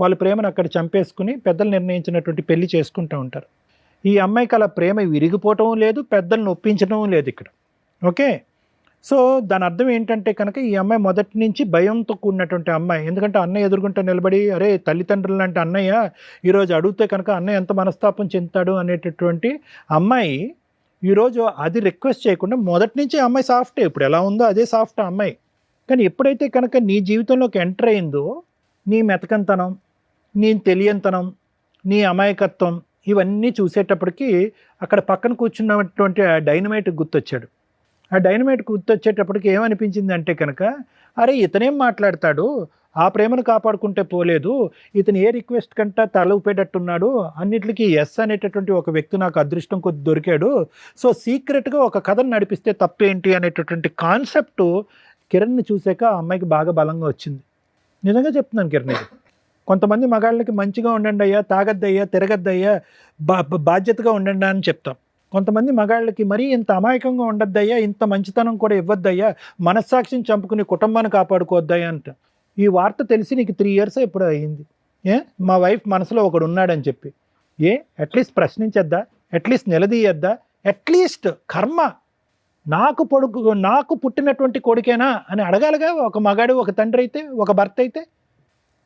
వాళ్ళ ప్రేమను అక్కడ చంపేసుకుని పెద్దలు నిర్ణయించినటువంటి పెళ్లి చేసుకుంటూ ఉంటారు. ఈ అమ్మాయికి అలా ప్రేమ విరిగిపోవటం లేదు, పెద్దలను ఒప్పించడం లేదు ఇక్కడ. ఓకే, సో దాని అర్థం ఏంటంటే కనుక ఈ అమ్మాయి మొదటి నుంచి భయంతో కూడినటువంటి అమ్మాయి. ఎందుకంటే అన్నయ్య ఎదుర్కొంటే నిలబడి అరే తల్లిదండ్రులు లాంటి అన్నయ్య ఈరోజు అడిగితే కనుక అన్నయ్య ఎంత మనస్తాపం చెందుతాడు అనేటటువంటి అమ్మాయి ఈరోజు అది రిక్వెస్ట్ చేయకుండా మొదటి నుంచి అమ్మాయి సాఫ్టే. ఇప్పుడు ఎలా ఉందో అదే సాఫ్ట్ అమ్మాయి. కానీ ఎప్పుడైతే కనుక నీ జీవితంలోకి ఎంటర్ అయిందో నీ మెతకంతనం, నీ తెలియంతనం, నీ అమాయకత్వం ఇవన్నీ చూసేటప్పటికి అక్కడ పక్కన కూర్చున్నటువంటి ఆ డైనమైట్ గుర్తొచ్చాడు. ఆ డైనమైట్ గుర్తొచ్చేటప్పటికి ఏమనిపించింది అంటే కనుక అరే ఇతనేం మాట్లాడతాడు, ఆ ప్రేమను కాపాడుకుంటే పోలేదు, ఇతను ఏ రిక్వెస్ట్ కంటే తల ఊపేటట్టున్నాడు, అన్నిటికీ ఎస్ అనేటటువంటి ఒక వ్యక్తి నాకు అదృష్టం కొద్ది దొరికాడు, సో సీక్రెట్గా ఒక కథను నడిపిస్తే తప్పేంటి అనేటటువంటి కాన్సెప్ట్ కిరణ్ని చూసాక ఆ అమ్మాయికి బాగా బలంగా వచ్చింది. నిజంగా చెప్తున్నాను కిరణ్, ఇది కొంతమంది మగాళ్ళకి మంచిగా ఉండండి అయ్యా, తాగద్దయ్యా, తిరగద్దయ్యా, బాధ్యతగా ఉండండి అని చెప్తాం. కొంతమంది మగాళ్ళకి మరీ ఇంత అమాయకంగా ఉండద్దయ్యా, ఇంత మంచితనం కూడా ఇవ్వద్దయ్యా, మనస్సాక్షిని చంపుకుని కుటుంబాన్ని కాపాడుకోవద్దయ్యా అంట. ఈ వార్త తెలిసి నీకు 3 years ఎప్పుడు అయ్యింది. మా వైఫ్ మనసులో ఒకడు ఉన్నాడని చెప్పి అట్లీస్ట్ ప్రశ్నించద్దా, అట్లీస్ట్ నిలదీయద్దా, అట్లీస్ట్ కర్మ నాకు పుట్టినటువంటి కొడుకేనా అని అడగాలిగా ఒక మగాడు, ఒక తండ్రి అయితే, ఒక భర్త అయితే.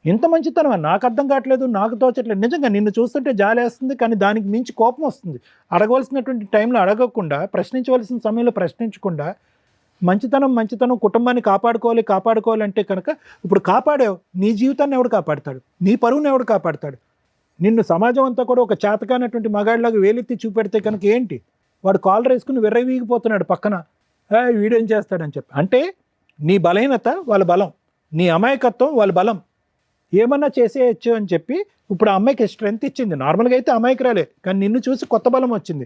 ఇంత మంచితనం నాకు అర్థం కావట్లేదు, నాకు తోచట్లేదు. నిజంగా నిన్ను చూస్తుంటే జాలేస్తుంది, కానీ దానికి మించి కోపం వస్తుంది. అడగవలసినటువంటి టైంలో అడగకుండా, ప్రశ్నించవలసిన సమయంలో ప్రశ్నించకుండా, మంచితనం కుటుంబాన్ని కాపాడుకోవాలి అంటే కనుక ఇప్పుడు కాపాడావు, నీ జీవితాన్ని ఎవడు కాపాడతాడు, నీ పరువుని ఎవడు కాపాడతాడు? నిన్ను సమాజం అంతా కూడా ఒక చేతకానటువంటి మగాడిలాగా వేలెత్తి చూపెడితే కనుక ఏంటి, వాడు కాలర్ వేసుకుని విర్రవీగిపోతున్నాడు పక్కన, వీడేం చేస్తాడని చెప్పి. అంటే నీ బలహీనత వాళ్ళ బలం, నీ అమాయకత్వం వాళ్ళ బలం, ఏమన్నా చేసేయచ్చు అని చెప్పి ఇప్పుడు ఆ అమ్మాయికి స్ట్రెంత్ ఇచ్చింది. నార్మల్గా అయితే అమాయకురాలే, కానీ నిన్ను చూసి కొత్త బలం వచ్చింది.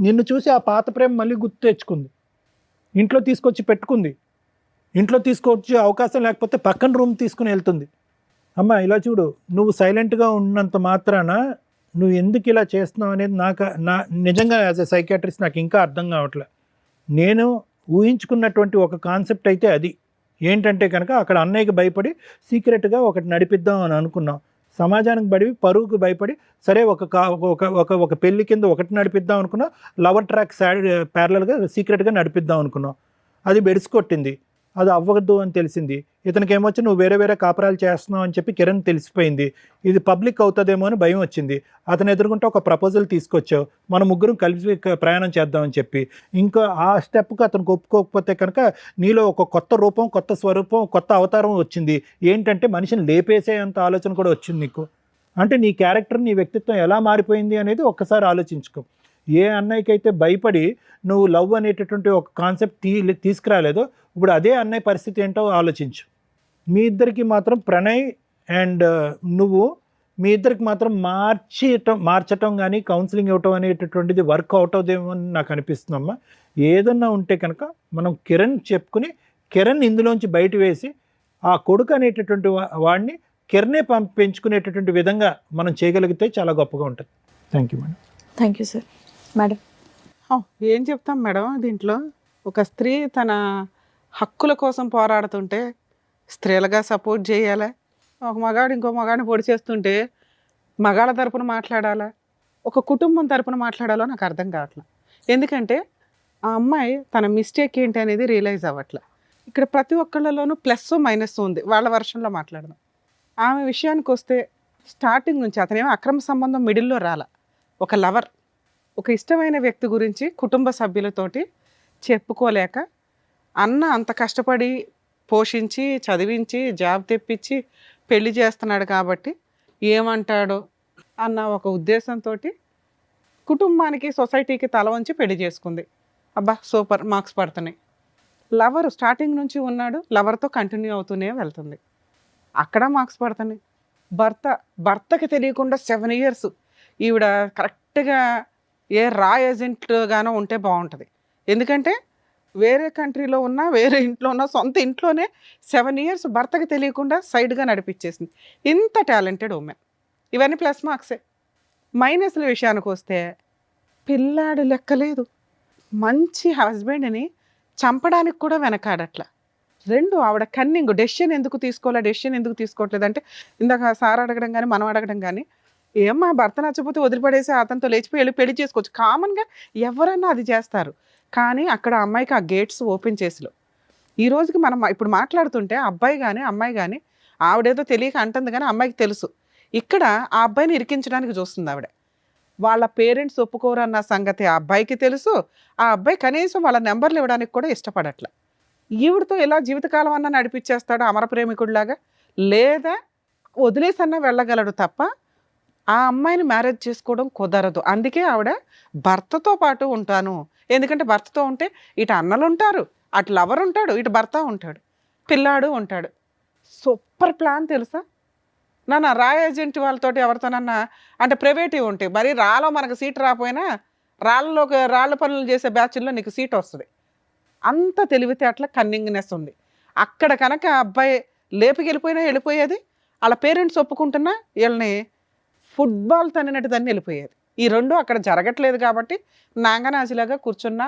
నిన్ను చూసి ఆ పాత ప్రేమ మళ్ళీ గుర్తు తెచ్చుకుంది, ఇంట్లో తీసుకొచ్చి పెట్టుకుంది. ఇంట్లో తీసుకొచ్చి అవకాశం లేకపోతే పక్కన రూమ్ తీసుకుని వెళ్తుంది. అమ్మ ఇలా చూడు, నువ్వు సైలెంట్గా ఉన్నంత మాత్రాన నువ్వు ఎందుకు ఇలా చేస్తున్నావు అనేది నా నిజంగా యాజ్ ఎ సైకియాట్రిస్ట్ నాకు ఇంకా అర్థం కావట్లే. నేను ఊహించుకున్నటువంటి ఒక కాన్సెప్ట్ అయితే అది ఏంటంటే కనుక అక్కడ అన్నయ్యకి భయపడి సీక్రెట్గా ఒకటి నడిపిద్దాం అని అనుకున్నాం. సమాజానికి బడి పరువుకు భయపడి సరే ఒక పెళ్లి కింద ఒకటి నడిపిద్దాం అనుకున్నాం, లవర్ ట్రాక్ ప్యారలల్గా సీక్రెట్గా నడిపిద్దాం అనుకున్నాం. అది బెడిసికొట్టింది, అది అవ్వద్దు అని తెలిసింది. ఇతనికి ఏమొచ్చి నువ్వు వేరే కాపురాలు చేస్తున్నావు అని చెప్పి కిరణ్ తెలిసిపోయింది. ఇది పబ్లిక్ అవుతుందేమో అని భయం వచ్చింది. అతను ఎదుర్కొంటే ఒక ప్రపోజల్ తీసుకొచ్చావు, మన ముగ్గురం కలిసి ప్రయాణం చేద్దామని చెప్పి. ఇంకా ఆ స్టెప్కి అతనికి ఒప్పుకోకపోతే కనుక నీలో ఒక కొత్త రూపం, కొత్త స్వరూపం, కొత్త అవతారం వచ్చింది. ఏంటంటే మనిషిని లేపేసేంత ఆలోచన కూడా వచ్చింది నీకు. అంటే నీ క్యారెక్టర్, నీ వ్యక్తిత్వం ఎలా మారిపోయింది అనేది ఒక్కసారి ఆలోచించుకో. ఏ అన్నయ్యకైతే భయపడి నువ్వు లవ్ అనేటటువంటి ఒక కాన్సెప్ట్ తీసుకురాలేదో, ఇప్పుడు అదే అన్నయ్య పరిస్థితి ఏంటో ఆలోచించు. మీ ఇద్దరికి మాత్రం ప్రణయ్ అండ్ నువ్వు మీ ఇద్దరికి మాత్రం మార్చటం కానీ కౌన్సిలింగ్ ఇవ్వటం అనేటటువంటిది వర్క్ అవుట్ అవుదేమో అని నాకు అనిపిస్తుందమ్మా. ఏదన్నా ఉంటే కనుక మనం కిరణ్ చెప్పుకుని కిరణ్ ఇందులోంచి బయట వేసి ఆ కొడుకు అనేటటువంటి వాడిని కిరణే పెంచుకునేటటువంటి విధంగా మనం చేయగలిగితే చాలా గొప్పగా ఉంటుంది. Thank you madam. Thank you sir. Madam ఏం చెప్తాం మేడం, దీంట్లో ఒక స్త్రీ తన హక్కుల కోసం పోరాడుతుంటే స్త్రీలుగా సపోర్ట్ చేయాలా, ఒక మగాడు ఇంకో మగాడిని పొడి చేస్తుంటే మగాళ్ళ తరపున మాట్లాడాలా, ఒక కుటుంబం తరపున మాట్లాడాలో నాకు అర్థం కావట్లేదు. ఎందుకంటే ఆ అమ్మాయి తన మిస్టేక్ ఏంటి అనేది రియలైజ్ అవ్వట్లే. ఇక్కడ ప్రతి ఒక్కళ్ళలోనూ ప్లస్ మైనస్ ఉంది. వాళ్ళ వర్షన్లో మాట్లాడదాం. ఆమె విషయానికి వస్తే స్టార్టింగ్ నుంచి అతనేమో అక్రమ సంబంధం మిడిల్లో రాలా, ఒక లవర్, ఒక ఇష్టమైన వ్యక్తి గురించి కుటుంబ సభ్యులతోటి చెప్పుకోలేక అన్న అంత కష్టపడి పోషించి చదివించి జాబ్ తెప్పించి పెళ్లి చేస్తున్నాడు కాబట్టి ఏమంటాడో అన్న ఒక ఉద్దేశంతో కుటుంబానికి సొసైటీకి తల వంచి పెళ్లి చేసుకుంది. అబ్బా సూపర్, మార్క్స్ పడుతున్నాయి. లవర్ స్టార్టింగ్ నుంచి ఉన్నాడు, లవర్తో కంటిన్యూ అవుతూనే వెళ్తుంది, అక్కడ మార్క్స్ పడుతున్నాయి. భర్తకి తెలియకుండా 7 years ఈవిడ కరెక్ట్గా ఏ రా ఏజెంట్గానో ఉంటే బాగుంటుంది. ఎందుకంటే వేరే కంట్రీలో ఉన్నా, వేరే ఇంట్లో ఉన్నా, సొంత ఇంట్లోనే 7 years భర్తకి తెలియకుండా సైడ్గా నడిపించేసింది. ఇంత టాలెంటెడ్ ఉమెన్. ఇవన్నీ ప్లస్ మార్క్సే. మైనస్ల విషయానికి వస్తే పిల్లాడు లెక్కలేదు, మంచి హస్బెండ్ని చంపడానికి కూడా వెనకాడట్లా. 2 ఆవిడ కన్నింగ్, డెసిషన్ ఎందుకు తీసుకోవట్లేదు అంటే ఇందాక సార్ అడగడం కానీ మనం అడగడం కానీ, ఏమ్మా భర్త నచ్చకపోతే వదిలిపడేసి అతనితో లేచిపోయి పెళ్లి చేసుకోవచ్చు, కామన్గా ఎవరన్నా అది చేస్తారు. కానీ అక్కడ అమ్మాయికి ఆ గేట్స్ ఓపెన్ చేసిలో ఈ రోజుకి మనం ఇప్పుడు మాట్లాడుతుంటే అబ్బాయి కానీ అమ్మాయి కానీ ఆవిడేదో తెలియక అంటుంది, కానీ అమ్మాయికి తెలుసు ఇక్కడ ఆ అబ్బాయిని ఇరికించడానికి చూస్తుంది ఆవిడ. వాళ్ళ పేరెంట్స్ ఒప్పుకోరన్న సంగతి ఆ అబ్బాయికి తెలుసు. ఆ అబ్బాయి కనీసం వాళ్ళ నెంబర్లు ఇవ్వడానికి కూడా ఇష్టపడట్ల. ఈవిడతో ఇలా జీవితకాలం అన్నా నడిపించేస్తాడు అమర ప్రేమికుడిలాగా, లేదా వదిలేసన్నా వెళ్ళగలడు తప్ప ఆ అమ్మాయిని మ్యారేజ్ చేసుకోవడం కుదరదు. అందుకే ఆవిడ భర్తతో పాటు ఉంటాను. ఎందుకంటే భర్తతో ఉంటే ఇటు అన్నలు ఉంటారు, అటు లవర్ ఉంటాడు, ఇటు భర్త ఉంటాడు, పిల్లాడు ఉంటాడు. సూపర్ ప్లాన్ తెలుసా నాన్న. రా ఏజెంట్ వాళ్ళతోటి ఎవరితోనన్నా అంటే ప్రైవేటివ్ ఉంటాయి, మరి రాలో మనకు సీట్ రాకపోయినా రాళ్ళ పనులు చేసే బ్యాచ్ల్లో నీకు సీట్ వస్తుంది. అంత తెలివితేటల కన్నింగ్నెస్ ఉంది అక్కడ. కనుక అబ్బాయి లేపుకెళ్ళిపోయినా వెళ్ళిపోయేది, వాళ్ళ పేరెంట్స్ ఒప్పుకుంటున్నా వీళ్ళని ఫుట్బాల్ తన్నినట్టు తన్ని వెళ్ళిపోయేది. ఈ రెండు అక్కడ జరగట్లేదు కాబట్టి నాంగనాజిలాగా కూర్చున్న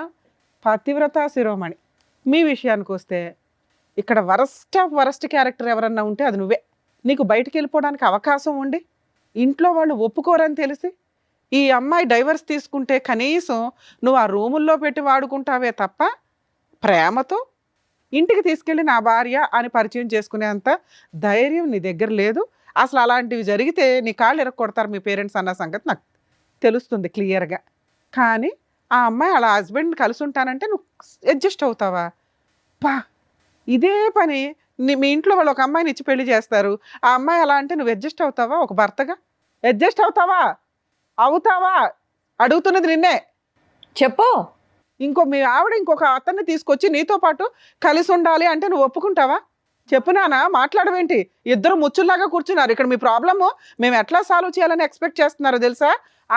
పతివ్రత శిరోమణి. మీ విషయానికి వస్తే ఇక్కడ వరస్ట్ క్యారెక్టర్ ఎవరన్నా ఉంటే అది నువ్వే. నీకు బయటికి వెళ్ళిపోవడానికి అవకాశం ఉండి ఇంట్లో వాళ్ళు ఒప్పుకోరని తెలిసి ఈ అమ్మాయి డైవర్స్ తీసుకుంటే కనీసం నువ్వు ఆ రూముల్లో పెట్టి వాడుకుంటావే తప్ప ప్రేమతో ఇంటికి తీసుకెళ్ళి నా భార్య అని పరిచయం చేసుకునేంత ధైర్యం నీ దగ్గర లేదు. అసలు అలాంటివి జరిగితే నీ కాళ్ళు ఎరగొడతారు మీ పేరెంట్స్ అన్న సంగతి నాకు తెలుస్తుంది క్లియర్గా. కానీ ఆ అమ్మాయి అలా హస్బెండ్ కలిసి ఉంటానంటే నువ్వు అడ్జస్ట్ అవుతావా? పా ఇదే పని మీ ఇంట్లో వాళ్ళు ఒక అమ్మాయిని ఇచ్చి పెళ్లి చేస్తారు, ఆ అమ్మాయి అలా అంటే నువ్వు అడ్జస్ట్ అవుతావా? ఒక భర్తగా అడ్జస్ట్ అవుతావా? అడుగుతున్నది నిన్నే. చెప్పు. మీ ఆవిడ ఇంకొక అతన్ని తీసుకొచ్చి నీతో పాటు కలిసి ఉండాలి అంటే నువ్వు ఒప్పుకుంటావా? చెప్పు నాన్న, మాట్లాడవేంటి? ఇద్దరు ముచ్చుల్లాగా కూర్చున్నారు ఇక్కడ. మీ ప్రాబ్లము మేము ఎట్లా సాల్వ్ చేయాలని ఎక్స్పెక్ట్ చేస్తున్నారో తెలుసా?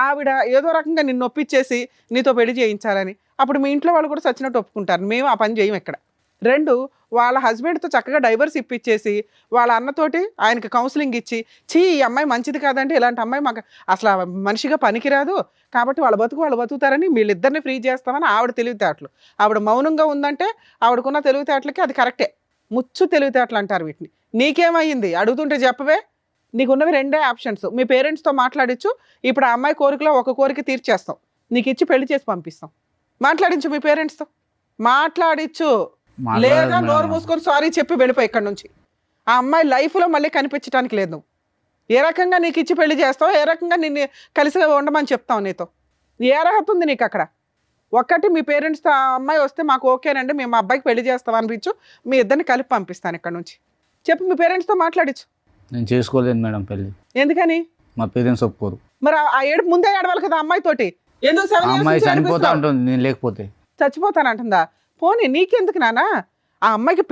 ఆవిడ ఏదో రకంగా నిన్ను ఒప్పించేసి నీతో పెళ్లి చేయించాలని. అప్పుడు మీ ఇంట్లో వాళ్ళు కూడా చచ్చినట్టు ఒప్పుకుంటారు. మేము ఆ పని చేయం ఇక్కడ. 2, వాళ్ళ హస్బెండ్తో చక్కగా డైవర్స్ ఇప్పించేసి వాళ్ళ అన్నతోటి ఆయనకి కౌన్సిలింగ్ ఇచ్చి, ఈ అమ్మాయి మంచిది కాదంటే ఇలాంటి అమ్మాయి మాకు అసలు మనిషిగా పనికిరాదు కాబట్టి వాళ్ళు బతుకుతారని వీళ్ళిద్దరిని ఫ్రీ చేస్తామని ఆవిడ తెలివితేటలు. ఆవిడ మౌనంగా ఉందంటే ఆవిడకున్న తెలివితేటలకి అది కరెక్టే. ముచ్చు తెలివితేటలు అంటారు వీటిని. నీకేమయ్యింది అడుగుతుంటే చెప్పవే. నీకున్నవి 2 ఆప్షన్స్. మీ పేరెంట్స్తో మాట్లాడించు. ఇప్పుడు ఆ అమ్మాయి కోరికలో ఒక కోరిక తీర్చేస్తాం, నీకు ఇచ్చి పెళ్లి చేసి పంపిస్తాం. మాట్లాడించు మీ పేరెంట్స్తో, మాట్లాడించు. లేదా నోరు మూసుకొని సారీ చెప్పి వెళ్ళిపోయి ఇక్కడ నుంచి. ఆ అమ్మాయి లైఫ్లో మళ్ళీ కనిపించడానికి లేదు. నువ్వు ఏ రకంగా నీకు ఇచ్చి పెళ్లి చేస్తావు, ఏ రకంగా నిన్ను కలిసి ఉండమని చెప్తావు, నీతో ఏ అర్హత ఉంది నీకు అక్కడ? ఒక్కటి మీ పేరెంట్స్తో ఆ అమ్మాయి వస్తే మాకు ఓకేనండి, మేము మా అబ్బాయికి పెళ్లి చేస్తాం అనిపించు, మీ ఇద్దరిని కలిపి పంపిస్తాను ఇక్కడ నుంచి. చెప్పు మీ పేరెంట్స్తో మాట్లాడించు. నేను చేసుకోలేను మేడం పెళ్ళి. ఎందుకని? మా పేరెంట్స్ ఒప్పుకోరు. మరి ఆ ఏడు ముందే ఏడవాలి కదా అమ్మాయితోటి. ఎందుకు 7 years అమ్మాయి నుంచి చనిపోతా ఏడిపిస్తావు? ఉంటుంది నేను లేకపోతే. చచ్చిపోతానంటుందా? పోనీ నీకెందుకు నానా? ఆ అమ్మాయికి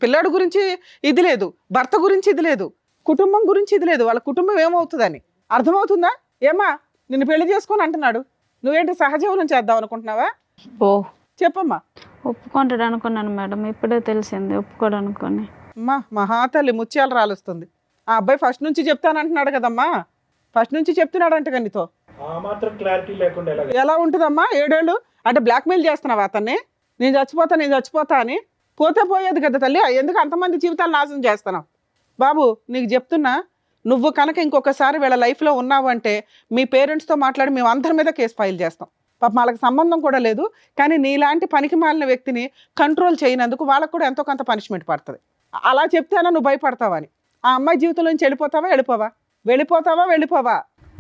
పిల్లాడు గురించి ఇది లేదు, భర్త గురించి ఇది లేదు, కుటుంబం గురించి ఇది లేదు. వాళ్ళ కుటుంబం ఏమవుతుందని అర్థమవుతుందా? ఏమ్మా నిన్ను పెళ్లి చేసుకొని అంటున్నాడు, నువ్వేంటి సహజీవనం చేద్దాం అనుకుంటున్నావా? ఓ చెప్పమ్మా. ఒప్పుకుంటాడు అనుకున్నాను మేడం, ఇప్పుడే తెలిసింది ఒప్పుకోడు అనుకోని. అమ్మా మహాతల్లి ముత్యాలు రాలుస్తుంది. ఆ అబ్బాయి ఫస్ట్ నుంచి చెప్తానంటున్నాడు కదమ్మా, ఫస్ట్ నుంచి చెప్తున్నాడంట నీతో. ఎలా ఉంటుందమ్మా 7 ఏళ్ళు? అంటే బ్లాక్మెయిల్ చేస్తున్నావా అతన్ని? నేను చచ్చిపోతా అని? పోతే పోయేది కదా తల్లి, ఎందుకు అంతమంది జీవితాలు నాశనం చేస్తున్నావు? బాబు నీకు చెప్తున్నా, నువ్వు కనుక ఇంకొకసారి వీళ్ళ లైఫ్లో ఉన్నావు అంటే మీ పేరెంట్స్తో మాట్లాడి మేము అందరి మీద కేసు ఫైల్ చేస్తాం. పాప వాళ్ళకి సంబంధం కూడా లేదు, కానీ నీలాంటి పనికి మాలిన వ్యక్తిని కంట్రోల్ చేయనందుకు వాళ్ళకు కూడా ఎంతో కొంత పనిష్మెంట్ పడుతుంది. అలా చెప్తేనా నువ్వు భయపడతావా అని? ఆ అమ్మాయి జీవితంలో నుంచి వెళ్ళిపోతావా?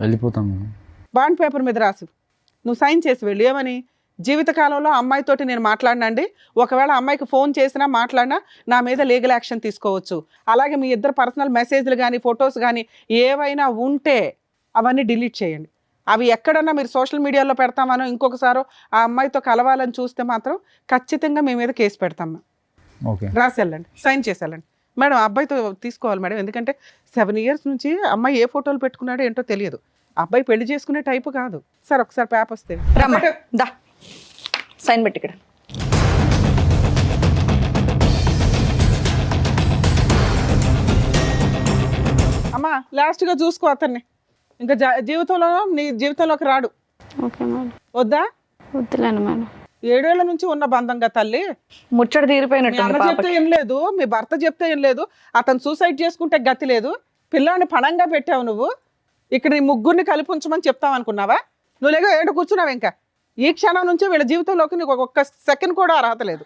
వెళ్ళిపోతాం. బాండ్ పేపర్ మీద రాసి నువ్వు సైన్ చేసి వెళ్ళి ఏమని, జీవితకాలంలో అమ్మాయితోటి నేను మాట్లాడినండి, ఒకవేళ అమ్మాయికి ఫోన్ చేసినా మాట్లాడినా నా మీద లీగల్ యాక్షన్ తీసుకోవచ్చు. అలాగే మీ ఇద్దరు పర్సనల్ మెసేజ్లు కానీ ఫొటోస్ కానీ ఏవైనా ఉంటే అవన్నీ డిలీట్ చేయండి. అవి ఎక్కడన్నా మీరు సోషల్ మీడియాలో పెడతామనో ఇంకొకసారో ఆ అమ్మాయితో కలవాలని చూస్తే మాత్రం ఖచ్చితంగా మీ మీద కేసు పెడతాం. ఓకే, రాసి వెళ్ళండి, సైన్ చేసి వెళ్ళండి మేడం. అబ్బాయితో తీసుకోవాలి మేడం, ఎందుకంటే 7 years నుంచి అమ్మాయి ఏ ఫోటోలు పెట్టుకున్నాడో ఏంటో తెలియదు. అబ్బాయి పెళ్లి చేసుకునే టైపు కాదు. సార్ ఒకసారి పేపర్ వస్తే దా సైన్ పెట్టి ఇక్కడ. అమ్మా లాస్ట్గా చూసుకో అతన్ని, ఇంకా నీ జీవితంలోకి రాడు. Okay madam. వద్దా? వద్దులేండి మేడం. 7 ఏళ్ల నుంచి ఉన్న బంధంగా తల్లి. ముచ్చట మీ తీరిపోయినట్టు అన్న చెప్తే ఏం లేదు, మీ భర్త చెప్తే ఏం లేదు, అతను సూసైడ్ చేసుకుంటే గతి లేదు. పిల్లాడిని పణంగా పెట్టావు నువ్వు. ఇక్కడ నీ ముగ్గురిని కలిపి ఉంచమని చెప్తావు అనుకున్నావా? నువ్వు లేక ఏంటో కూర్చున్నావు. ఇంకా ఈ క్షణం నుంచి వీళ్ళ జీవితంలోకి నీకు ఒక్క సెకండ్ కూడా అర్హత లేదు.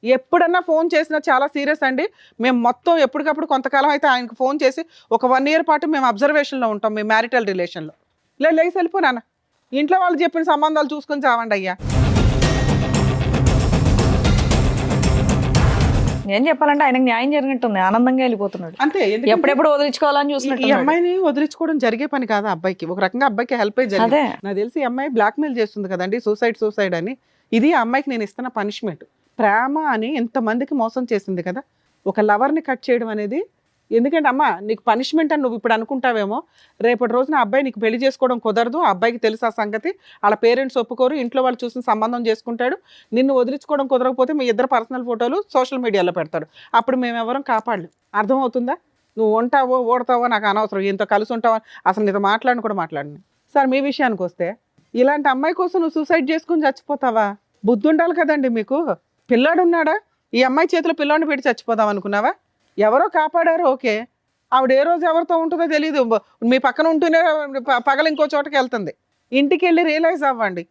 ఎప్పుడన్నా ఫోన్ చేసినా చాలా సీరియస్ అండి. మేము మొత్తం ఎప్పటికప్పుడు కొంతకాలం అయితే ఆయనకు ఫోన్ చేసి ఒక 1 year పాటు మేము అబ్జర్వేషన్లో ఉంటాం మీ మ్యారిటల్ రిలేషన్లో. లేచి వెళ్ళిపోనా, ఇంట్లో వాళ్ళు చెప్పిన సంబంధాలు చూసుకొని చావండి అయ్యా. ఏం చెప్పాలంటే ఆయనకు న్యాయం జరిగినట్టుంది, ఆనందంగా వెళ్ళిపోతున్నాడు. అంతే. ఎప్పుడెప్పుడు వదిలించుకోవాలని ఈ చూసినట్టు. అమ్మాయిని వదిలించుకోవడం జరిగే పని కాదు అబ్బాయికి. ఒక రకంగా అబ్బాయికి హెల్ప్ అయ్యి జరిగింది. నాకు తెలిసి ఈ అమ్మాయి బ్లాక్మెయిల్ చేస్తుంది కదండి, సూసైడ్ అని. ఇది ఆ అమ్మాయికి నేను ఇస్తున్న పనిష్మెంట్. ప్రేమ అని ఎంతమందికి మోసం చేసింది కదా, ఒక లవర్ని కట్ చేయడం అనేది, ఎందుకంటే అమ్మ నీకు పనిష్మెంట్ అని నువ్వు ఇప్పుడు అనుకుంటావేమో, రేపటి రోజున ఆ అబ్బాయి నీకు పెళ్లి చేసుకోవడం కుదరదు, ఆ అబ్బాయికి తెలుసు ఆ సంగతి, వాళ్ళ పేరెంట్స్ ఒప్పుకోరు, ఇంట్లో వాళ్ళు చూసిన సంబంధం చేసుకుంటాడు, నిన్ను వదిలించుకోవడం కుదరకపోతే మీ ఇద్దరు పర్సనల్ ఫోటోలు సోషల్ మీడియాలో పెడతాడు, అప్పుడు మేము ఎవరం కాపాడలేం. అర్థమవుతుందా? నువ్వు ఉంటావో ఓడతావో నాకు అనవసరం, ఇంత కలిసి ఉంటావో అసలు నీతో మాట్లాడిన కూడా మాట్లాడిన. సార్ మీ విషయానికి వస్తే, ఇలాంటి అమ్మాయి కోసం నువ్వు సూసైడ్ చేసుకుని చచ్చిపోతావా? బుద్ధి ఉండాలి కదండి మీకు. పిల్లాడు ఉన్నాడా? ఈ అమ్మాయి చేతిలో పిల్లాడిని పెట్టి చచ్చిపోదాం అనుకున్నావా? ఎవరో కాపాడారు, ఓకే. ఆవిడ ఏ రోజు ఎవరితో ఉంటుందో తెలియదు, మీ పక్కన ఉంటూనే పగల ఇంకో చోటకి వెళ్తుంది. ఇంటికి వెళ్ళి రియలైజ్ అవ్వండి,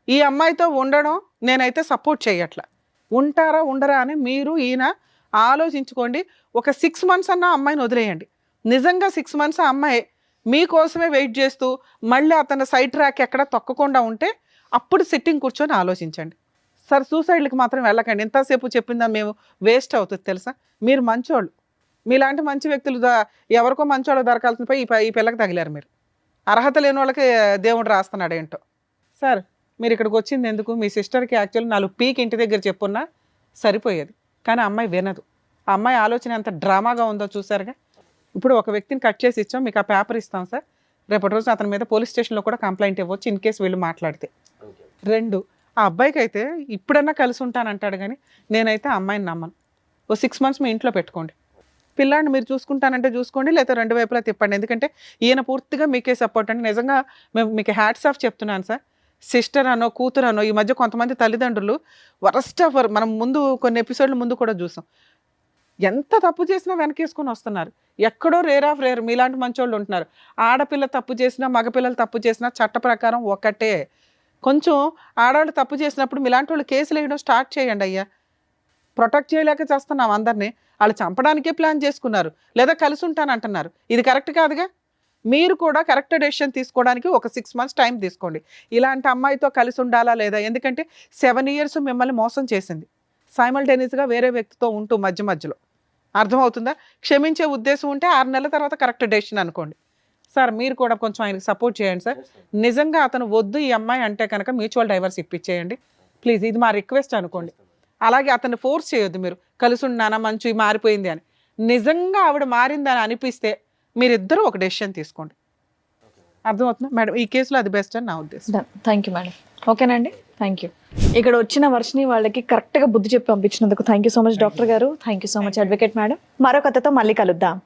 ఈ అమ్మాయితో ఉండడం నేనైతే సపోర్ట్ చేయట్లా. ఉంటారా ఉండరా అని మీరు ఈయన ఆలోచించుకోండి. ఒక 6 months అన్న అమ్మాయిని వదిలేయండి. నిజంగా 6 months ఆ అమ్మాయి మీకోసమే వెయిట్ చేస్తూ మళ్ళీ అతను సైడ్ ట్రాక్ ఎక్కడ తొక్కకుండా ఉంటే అప్పుడు సిట్టింగ్ కూర్చొని ఆలోచించండి. సార్ సూసైడ్కి మాత్రం వెళ్ళకండి. ఎంతసేపు చెప్పిందా మేము వేస్ట్ అవుతుంది తెలుసా. మీరు మంచోళ్ళు, మీలాంటి మంచి వ్యక్తులు ఎవరికో మంచోళ్ళు దొరకాల్సిన పోయి ఈ పిల్లకి తగిలారు. మీరు అర్హత లేని వాళ్ళకి దేవుడు రాస్తున్నాడు ఏంటో. సార్ మీరు ఇక్కడికి వచ్చింది ఎందుకు? మీ సిస్టర్కి యాక్చువల్లీ 4 పీక్ ఇంటి దగ్గర చెప్పున్నా సరిపోయేది, కానీ అమ్మాయి వినదు. ఆ అమ్మాయి ఆలోచన ఎంత డ్రామాగా ఉందో చూసారుగా. ఇప్పుడు ఒక వ్యక్తిని కట్ చేసి ఇచ్చాం, మీకు ఆ పేపర్ ఇస్తాం సార్, రేపటి రోజు అతని మీద పోలీస్ స్టేషన్లో కూడా కంప్లైంట్ ఇవ్వచ్చు ఇన్ కేసు వీళ్ళు మాట్లాడితే. 2, ఆ అబ్బాయికి అయితే ఇప్పుడన్నా కలిసి ఉంటానంటాడు, కానీ నేనైతే ఆ అమ్మాయిని నమ్మను. ఓ 6 months మీ ఇంట్లో పెట్టుకోండి, పిల్లాడిని మీరు చూసుకుంటానంటే చూసుకోండి, లేదా 2 వైపులా తిప్పండి. ఎందుకంటే ఈయన పూర్తిగా మీకే సపోర్ట్ అండి. నిజంగా మేము మీకు హ్యాట్స్ ఆఫ్ చెప్తున్నాను సార్. సిస్టర్ అనో కూతురు అనో, ఈ మధ్య కొంతమంది తల్లిదండ్రులు వరస్ట్ ఆఫ్, మనం ముందు కొన్ని ఎపిసోడ్ల ముందు కూడా చూసాం, ఎంత తప్పు చేసినా వెనకేసుకొని వస్తున్నారు. ఎక్కడో రేర్ ఆఫ్ రేర్ మీలాంటి మంచోళ్ళు ఉంటున్నారు. ఆడపిల్ల తప్పు చేసినా మగపిల్లలు తప్పు చేసినా చట్ట ప్రకారం ఒకటే. కొంచెం ఆడవాళ్ళు తప్పు చేసినప్పుడు మీలాంటి వాళ్ళు కేసులు వేయడం స్టార్ట్ చేయండి అయ్యా. ప్రొటెక్ట్ చేయలేక చేస్తున్నాం అందరినీ. వాళ్ళు చంపడానికే ప్లాన్ చేసుకున్నారు, లేదా కలిసి ఉంటానంటున్నారు. ఇది కరెక్ట్ కాదుగా. మీరు కూడా కరెక్ట్ డెసిషన్ తీసుకోవడానికి ఒక 6 months టైం తీసుకోండి. ఇలాంటి అమ్మాయితో కలిసి ఉండాలా లేదా? ఎందుకంటే 7 years మిమ్మల్ని మోసం చేసింది, సైమల్టేనియస్గా వేరే వ్యక్తితో ఉంటూ మధ్య మధ్యలో. అర్థమవుతుందా? క్షమించే ఉద్దేశం ఉంటే 6 నెలల తర్వాత కరెక్ట్ డెసిషన్ అనుకోండి. సార్ మీరు కూడా కొంచెం ఆయనకి సపోర్ట్ చేయండి సార్. నిజంగా అతను వద్దు ఈ అమ్మాయి అంటే కనుక మ్యూచువల్ డైవర్స్ ఇప్పించేయండి ప్లీజ్, ఇది మా రిక్వెస్ట్ అనుకోండి. అలాగే అతన్ని ఫోర్స్ చేయొద్దు, మీరు కలిసి ఉన్నానా మంచి మారిపోయింది అని. నిజంగా ఆవిడ మారిందని అనిపిస్తే మీరిద్దరూ ఒక డెసిషన్ తీసుకోండి. అర్థమవుతుందా మేడం? ఈ కేసులో అది బెస్ట్ అని నా ఉద్దేశం. Thank you madam. ఓకేనండి, థ్యాంక్ యూ. ఇక్కడ వచ్చిన వర్షిని వాళ్ళకి కరెక్ట్గా బుద్ధి చెప్పి పంపించినందుకు thank you so much doctor గారు. Thank you so much advocate madam. మరో కథతో మళ్ళీ కలుద్దాం.